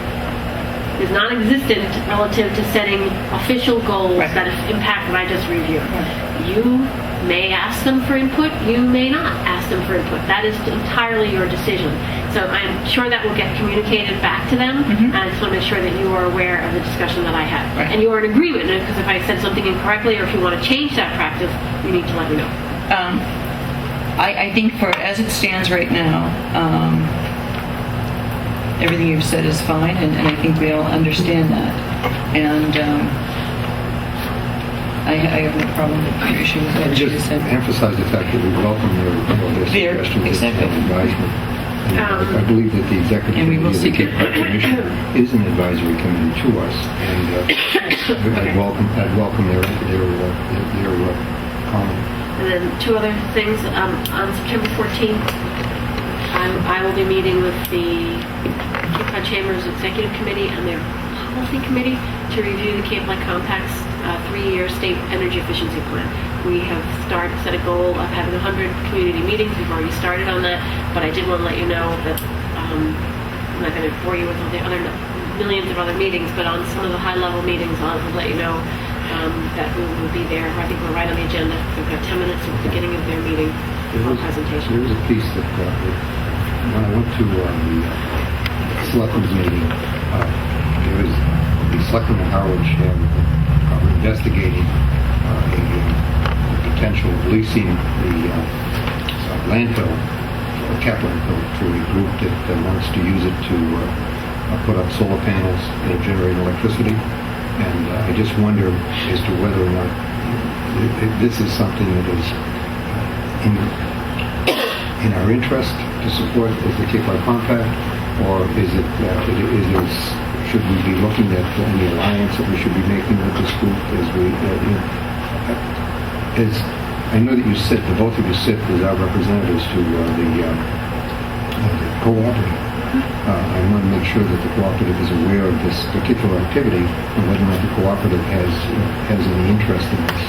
is non-existent relative to setting official goals that impact what I just reviewed. You may ask them for input, you may not ask them for input. That is entirely your decision. So I'm sure that will get communicated back to them, and I just want to make sure that you are aware of the discussion that I had. Right. And you are in agreement, because if I said something incorrectly, or if you want to change that practice, you need to let me know. I think as it stands right now, everything you've said is fine, and I think we all understand that. And I have no problem with your issue with what you Just said. emphasize the fact that we welcome their suggestions exactly. and advisement. And I believe that the executive And we will committee of the seek it. Cape Cod Commission is an advisory committee to us, and I'd welcome their comment. And then two other things. On September 14th, I will be meeting with the Cape Cod Chamber's Executive Committee and their Policy Committee to review the Cape Light Compact's 3-year state energy efficiency plan. We have set a goal of having 100 community meetings. We've already started on that, but I did want to let you know that I'm not going to bore you with all the other millions of other meetings, but on some of the high-level meetings, I'll let you know that we will be there. I think we're right on the agenda. We've got 10 minutes at the beginning of their meeting for presentation. There was a piece that when I went to the selectmen's meeting, there was the selectmen of Harwich are investigating the potential of leasing the landfill, cap landfill, to a group that wants to use it to put up solar panels and generate electricity. And I just wonder as to whether or not this is something that is in our interest to support as the Cape Light Compact, or is it should we be looking at any alliance that we should be making with this group as we, as I know that you sit, the both of you sit as our representatives to the cooperative. I want to make sure that the cooperative is aware of this particular activity and whether or not the cooperative has any interest in this.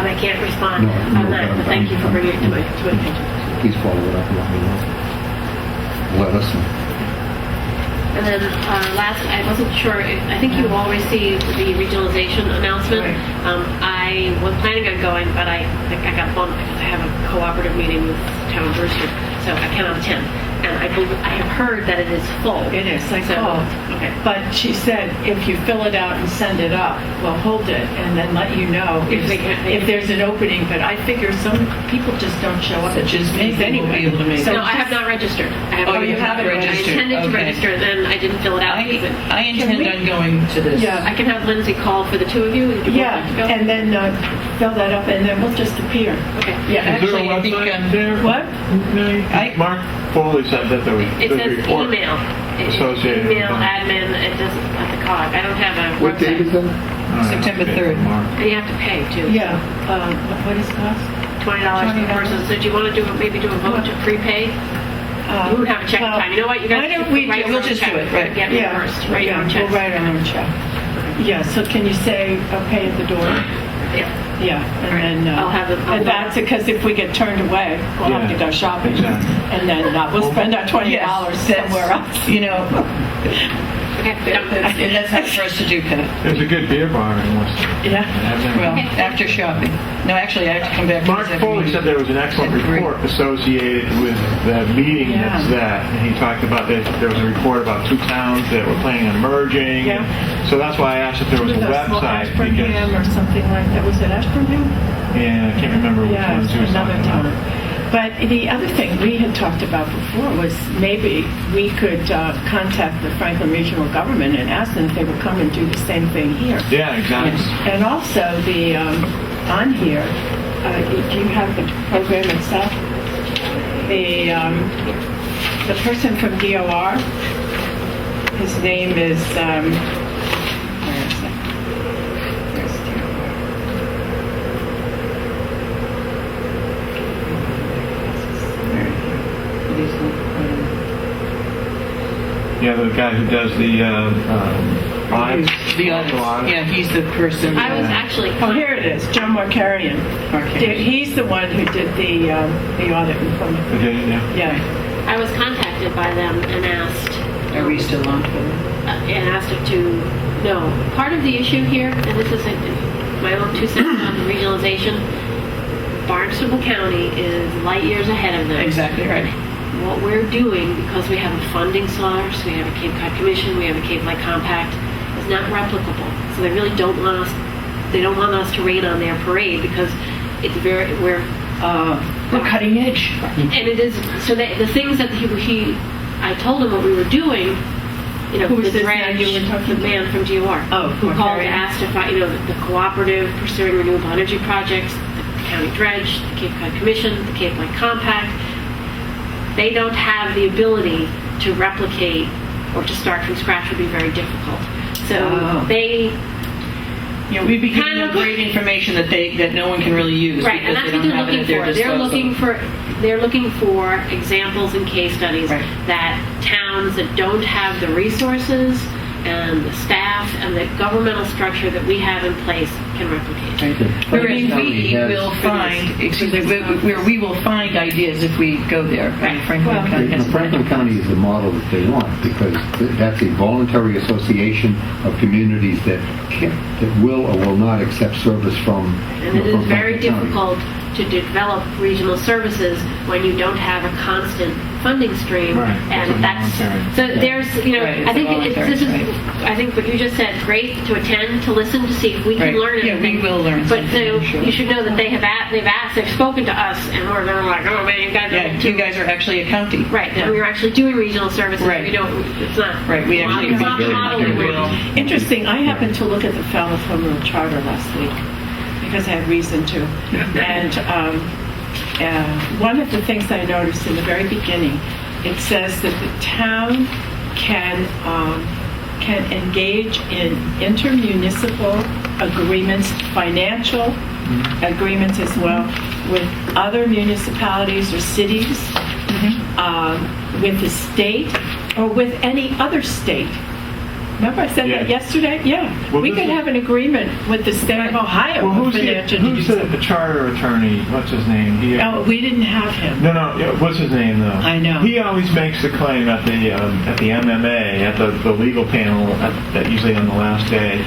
I can't respond No, on that, but thank you for bringing it to my attention. Please follow it up and let me know. Let us know. And then last, I wasn't sure, I think you all received the regionalization announcement. I was planning on going, but I think I got bumped because I have a cooperative meeting with Town Brewster, so I cannot attend. And I have heard that it is full. It is, I So, called. okay. But she said if you fill it out and send it up, we'll hold it and then let you know If they can- if there's an opening. But I figure some people just don't show up at Such as these me, meetings they won't anyway. be able to make So No, I have just- not registered. Oh, you haven't registered. I intended to Okay. register, then I didn't fill it out. I intend on going to this. Yeah. I can have Lindsay call for the two of you. If you Yeah, want to go. and then fill that up and then we'll just appear. Okay. Yeah, Is there a Actually, I think, website there? What? Mark Foley said that there was It the says report email. associated with Email, that. admin, it doesn't, at the cog. I don't have a What date is website. that? All right, September okay, 3rd. Mark. And you have to pay too. Yeah. What is it cost? $20 per person. So do you want to maybe do a vote to prepay? You would have a check in time. You know what? You guys Why don't we write do- your we'll own just check. do it, right. Get reimbursed. Write your own We'll checks. write our own check. Yeah, so can you say pay at the door? Yeah. Yeah, and then, I'll have it- I'll and that's because if we get turned away, we'll have to Yeah, go shopping. exactly. And then we'll spend our $20 Yes, somewhere else. You know, Okay. and that's not for us to do, Pat. There's a good beer bar in Worcester. Yeah. Well, after shopping. No, actually, I have to come back. to Mark this every Foley meeting. said there was an excellent Agree. report associated with that meeting Yeah. that's that. And he talked about that there was a report about two towns that were planning on merging. Yeah. So that's why I asked if there was a website. Ashburnham Because, or something like that. Was it Ashburnham? yeah, I can't remember which Yeah, ones he was another talking town. about. But the other thing we had talked about before was maybe we could contact the Franklin Regional Government and ask them if they would come and do the same thing here. Yeah, exactly. And also the on here, do you have the program itself? The person from DOR, his name is where is it? Where's Yeah, the guy who does the audits. The audits. Yeah, he's the person. I was actually. Oh, here it is, John Markarian. He's the one who did the audit report. Okay, yeah. Yeah. I was contacted by them and asked. Are we still on Twitter? And asked her to know. Part of the issue here, and this is my own 2 cents on the regionalization, Barnstable County is light years ahead of them. Exactly right. What we're doing, because we have a funding source, we have a Cape Cod Commission, we have a Cape Cod Compact, is not replicable. So they really don't want us. They don't want us to rain on their parade because it's we're cutting edge. and it is. So the things that I told him what we were doing. You know, Who was the this man dredge, you were talking the to? man from GOR, Oh, who called okay. and asked if the cooperative pursuing renewable energy projects, the county dredge, the Cape Cod Commission, the Cape Cod Compact, they don't have the ability to replicate or to start from scratch would be very difficult. So Oh. they, You know, we'd be giving Kind them of- great information that no one can really use. right, and because that's they what don't they're have it looking at their for. disposal. They're looking for examples and case studies Right. that towns that don't have the resources and the staff and the governmental structure that we have in place can replicate. Whereas Franklin we County will has- find, where we will find ideas if we go there. Right. Franklin Well, County has- Franklin County is the model that they want because that's a voluntary association of communities that will or will not accept service from And it is from very Franklin County. difficult to develop regional services when you don't have a constant funding stream. Right. And It's a that's, voluntary. so there's, you know, Right, it's I think a voluntary, this is, right. I think what you just said, great to attend, to listen, to see if we can Right. learn Yeah, anything. we will learn But something, I'm sure. you should know that they've spoken to us and they're like, oh man, you guys Yeah, are you guys are actually a county. right. And we're actually doing regional services. Right. We don't, it's not. Right, we actually it's not make the very model we material. want. Interesting. I happened to look at the Falmouth Home Rule Charter last week because I had reason to. And one of the things I noticed in the very beginning, it says that the town can can engage in intermunicipal agreements, financial agreements as well, with other municipalities or cities, with the state, or with any other state. Remember I said that yesterday? Yeah. Well, we could have an agreement with the state of Ohio Well, for financial who's the charter attorney? What's his name? No, we didn't have him. No. What's his name though? I know. He always makes the claim at the MMA, at the legal panel, usually on the last day,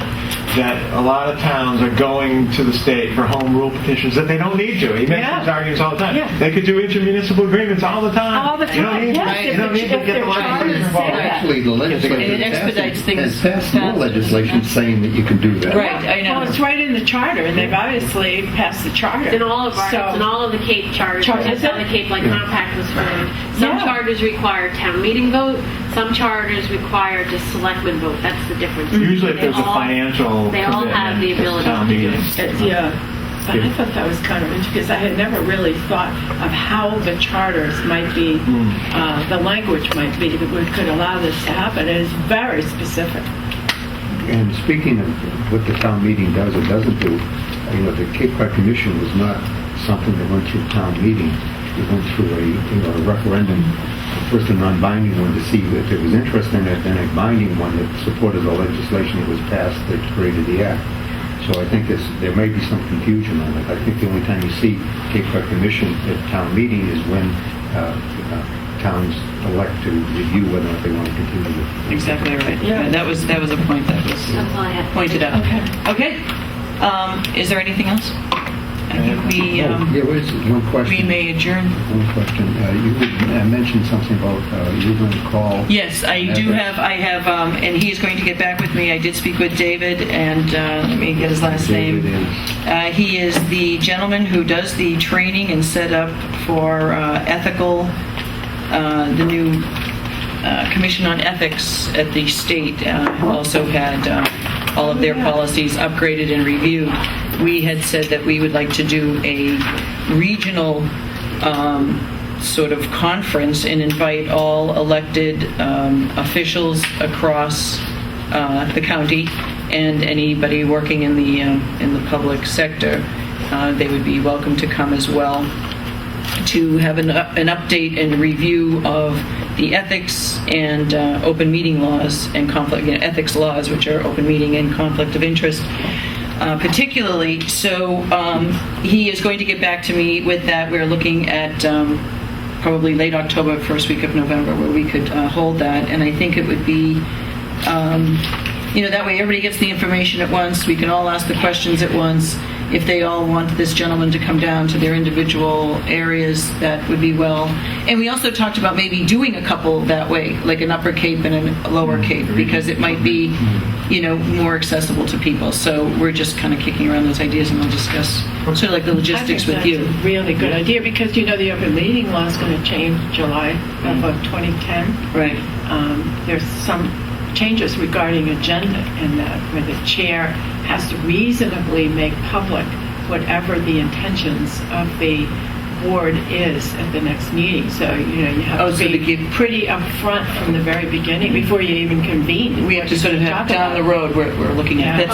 that a lot of towns are going to the state for home rule petitions that they don't need to. He makes these arguments all the time. Yeah. They could do intermunicipal agreements all the time. All the You don't time, need, yes. you don't need to If get the their legislature charters say involved. that. Actually, the legislature It expedites things has passed more faster. legislation saying that you can do that. Right, I know. Well, it's right in the charter, and they've obviously passed the charter. It's in all of our, So- it's in all of the Cape charters. That's how the Cape Compact was formed. Some Yeah. charters require town meeting vote. Some charters require just selectman vote. That's the difference. Usually if They there's a all- financial They all have the commitment, ability town to do meeting. it. Yeah. But I thought that was kind of interesting because I had never really thought of how the charters might be, the language might be that could allow this to happen. It is very specific. And speaking of what the town meeting does or doesn't do, the Cape Cod Commission was not something that went through town meeting. It went through a referendum, first a non-binding one to see if there was interest in it, then a binding one that supported the legislation that was passed that created the act. So I think there may be some confusion on it. I think the only time you see Cape Cod Commission at town meeting is when towns elect to review whether or not they want to continue with. Exactly right. Yeah, that was a point that was That's all I had. pointed out. Okay. Is there anything else? I think What is one question? we may adjourn. One question. You had mentioned something about you were going to call. Yes, I do have, and he is going to get back with me. I did speak with David, and let me get his last name. David He is the gentleman who does the training and set up for ethical, the new Commission on Ethics at the state. Also had all of their policies upgraded and reviewed. We had said that we would like to do a regional sort of conference and invite all elected officials across the county and anybody working in the public sector. They would be welcome to come as well to have an update and review of the ethics and open meeting laws and conflict ethics laws, which are open meeting and conflict of interest. Particularly, so he is going to get back to me with that. We're looking at probably late October, first week of November, where we could hold that. And I think it would be, that way everybody gets the information at once. We can all ask the questions at once. If they all want this gentleman to come down to their individual areas, that would be well. And we also talked about maybe doing a couple that way, like an Upper Cape and a Lower Cape, because it might be, more accessible to people. So we're just kind of kicking around those ideas, and we'll discuss sort of like the logistics with you. That's a really good idea because the open meeting law is going to change July of 2010. Right. There's some changes regarding agenda in that where the chair has to reasonably make public whatever the intentions of the board is at the next meeting. So, you have to be pretty upfront from the very beginning before you even convene. We have to sort of have down the road we're looking at. Yeah.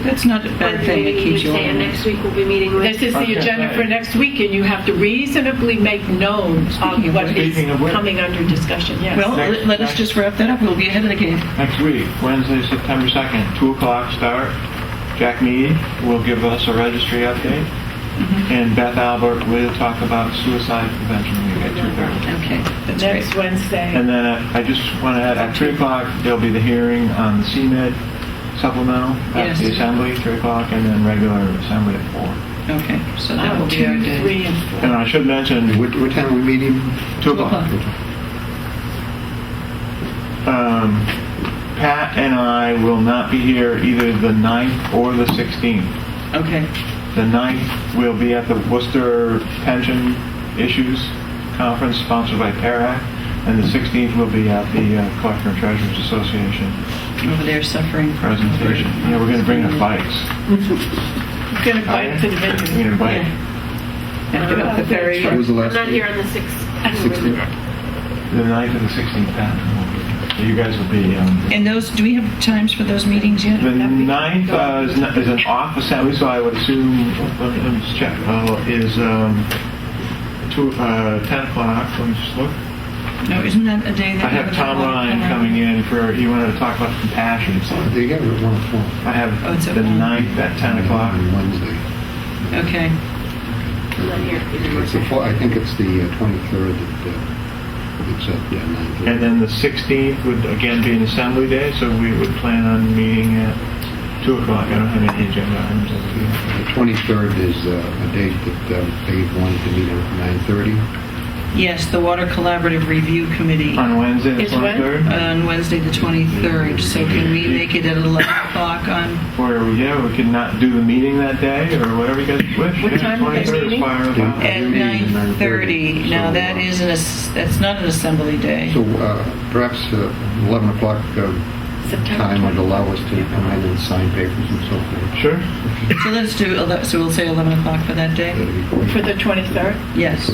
That's not a bad thing. It keeps you And on. next week we'll be meeting with. This is the agenda for next week, and you have to reasonably make known what is Speaking of which- coming under discussion. Yes. Well, let us just wrap that up. We'll be ahead of the game. Next week, Wednesday, September 2nd, 2 o'clock start. Jack Mead will give us a registry update. And Beth Albert will talk about suicide prevention when we get to 2:30. Okay, that's great. Next Wednesday. And then I just want to add, at 3 o'clock, there'll be the hearing on the CMed supplemental at Yes. the assembly, 3 o'clock, and then regular assembly at 4. Okay, so that will be our 2, day. 3, and 4. And I should mention, What time are we meeting? 2 o'clock. Pat and I will not be here either the 9th or the 16th. Okay. The 9th will be at the Worcester Pension Issues Conference sponsored by PARAC, and the 16th will be at the Collector and Treasurers Association Over there suffering. presentation. Yeah, we're going to bring the bikes. You're going to bite to the We're venue. going to bike. Have to go up the ferry. What was the I'm last not date? here on the 6th. 16th. The 9th and the 16th, Pat. You guys will be... And those, do we have times for those meetings yet? The 9th is an off assembly, so I would assume, let me just check, is 10 o'clock. Let me just look. No, isn't that a day that... I have Tom Ryan coming in for, you wanted to talk about the compassion. They have it at 1 o'clock I have Oh, it's at the 1. 9th at 10 o'clock. on Wednesday. Okay. Not here. I think it's the 23rd that it's at 9:30. And then the 16th would again be an assembly day, so we would plan on meeting at 2 o'clock. I don't have any agenda items over here. The 23rd is a date that they wanted to meet at 9:30. Yes, the Water Collaborative Review Committee On Wednesday, the Is when? 23rd? on Wednesday, the 23rd. So can we make it at 11 o'clock on... Or, yeah, we could not do the meeting that day, or whatever you guys wish. What Yeah, time are they 23rd is meeting? fine with Yeah. us. At Meeting is 9:30. Now, so, that is that's not an assembly day. So perhaps 11 o'clock time would allow us to come in and sign papers and so forth. Sure. So let's do, so we'll say 11 o'clock for that day? That'd be great. For the 23rd? Yes.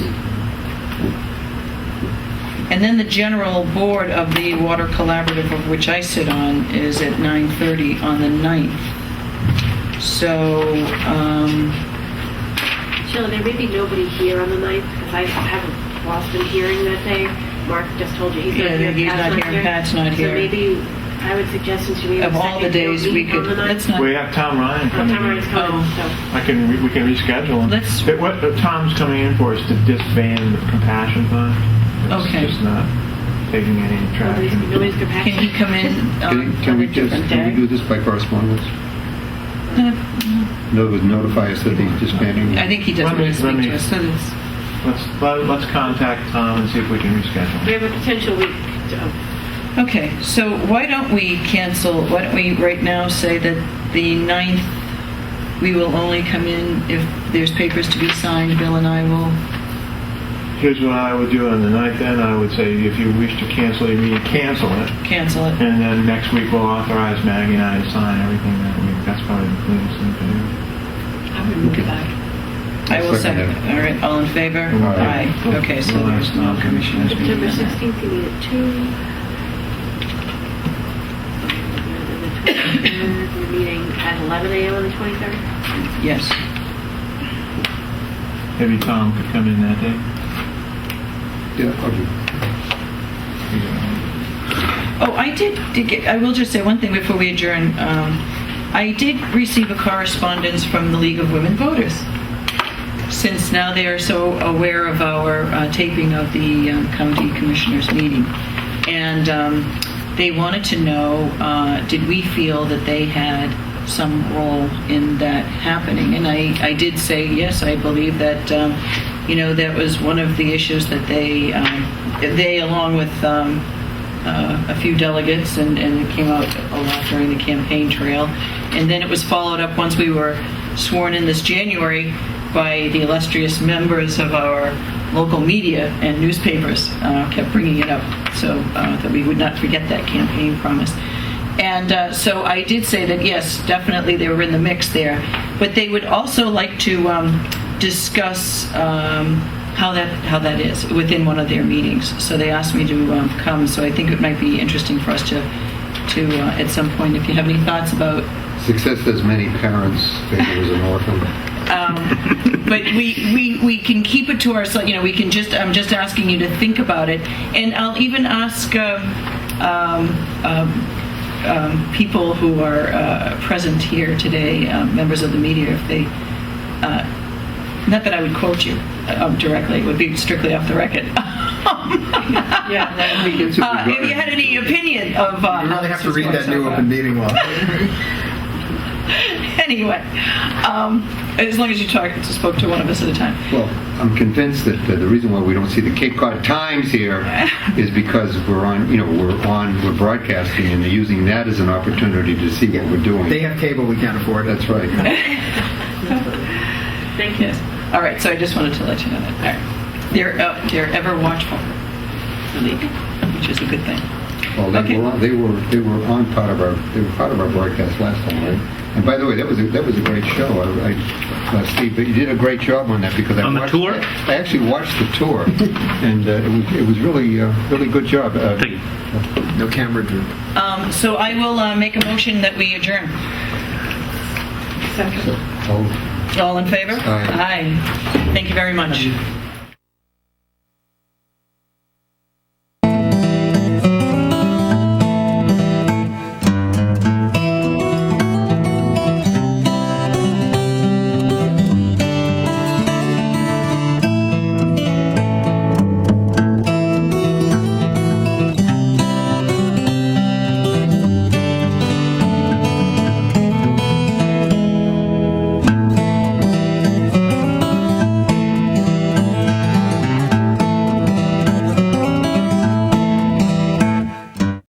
And then the general board of the Water Collaborative, of which I sit on, is at 9:30 on the 9th. So, Sheila, there may be nobody here on the 9th, because I haven't lost been hearing that day. Mark just told you he's not Yeah, here. he's not here, Pat's not here. So maybe, I would suggest since we have of a all the second days we meeting could, on the 9th. let's not, We have Tom Ryan Tom coming Ryan's in. coming, Oh. so. We can reschedule him. Let's- What Tom's coming in for is to disband the compassion fund. It's Okay. just not taking any traction. Nobody's compassion. can he come in Can we on a different can we day? do this by correspondence? In other words, notify us that he's disbanding? I think he does Let me- want to speak let me- to us, so it's... Let's contact Tom and see if we can We reschedule. have a potential week to, Okay, so why don't we right now say that the 9th, we will only come in if there's papers to be signed, Bill and I will... Here's what I would do on the 9th then. I would say if you wish to cancel your meeting, cancel it. cancel it. And then next week we'll authorize Maggie and I to sign everything that week. That's probably the cleanest thing to do. I would move that. I will Second second. All right, all in favor? Aye. Okay, so there's no commissioners meeting September on that. 16th, you meet at 2. And the 23rd, we're meeting at 11 a.m. on the 23rd. Yes. Maybe Tom could come in that day. Yeah, okay. Oh, I will just say one thing before we adjourn. I did receive a correspondence from the League of Women Voters, since now they are so aware of our taping of the county commissioners meeting. And they wanted to know, did we feel that they had some role in that happening? And I did say, yes, I believe that, that was one of the issues that they along with a few delegates, and it came out a lot during the campaign trail. And then it was followed up once we were sworn in this January by the illustrious members of our local media and newspapers kept bringing it up, so that we would not forget that campaign promise. And so I did say that, yes, definitely they were in the mix there. But they would also like to discuss how that is within one of their meetings. So they asked me to come. So I think it might be interesting for us to at some point, if you have any thoughts about... Success has many parents. Failure is an orphan. But we can keep it to ourselves. We can just. I'm just asking you to think about it, and I'll even ask people who are present here today, members of the media, if they. Not that I would quote you directly; it would be strictly off the record. Yeah, that would be If you had any opinion of. You really have to read that new open meeting law. Anyway, as long as you spoke to one of us at a time. Well, I'm convinced that the reason why we don't see the Cape Cod Times here is because we're broadcasting, and they're using that as an opportunity to see what we're doing. They have cable, we can't afford it. That's right. Thank you. Yes. All right. So I just wanted to let you know that. All right. They're ever watchful, the league, which is a good thing. Well, they were part of our broadcast last time, right? And by the way, that was a great show. Steve, you did a great job on that because On the tour? I actually watched the tour, and it was really good job. Thank you. No camera droop. So I will make a motion that we adjourn. Second. So, All in favor? Aye. Aye. Thank you very much.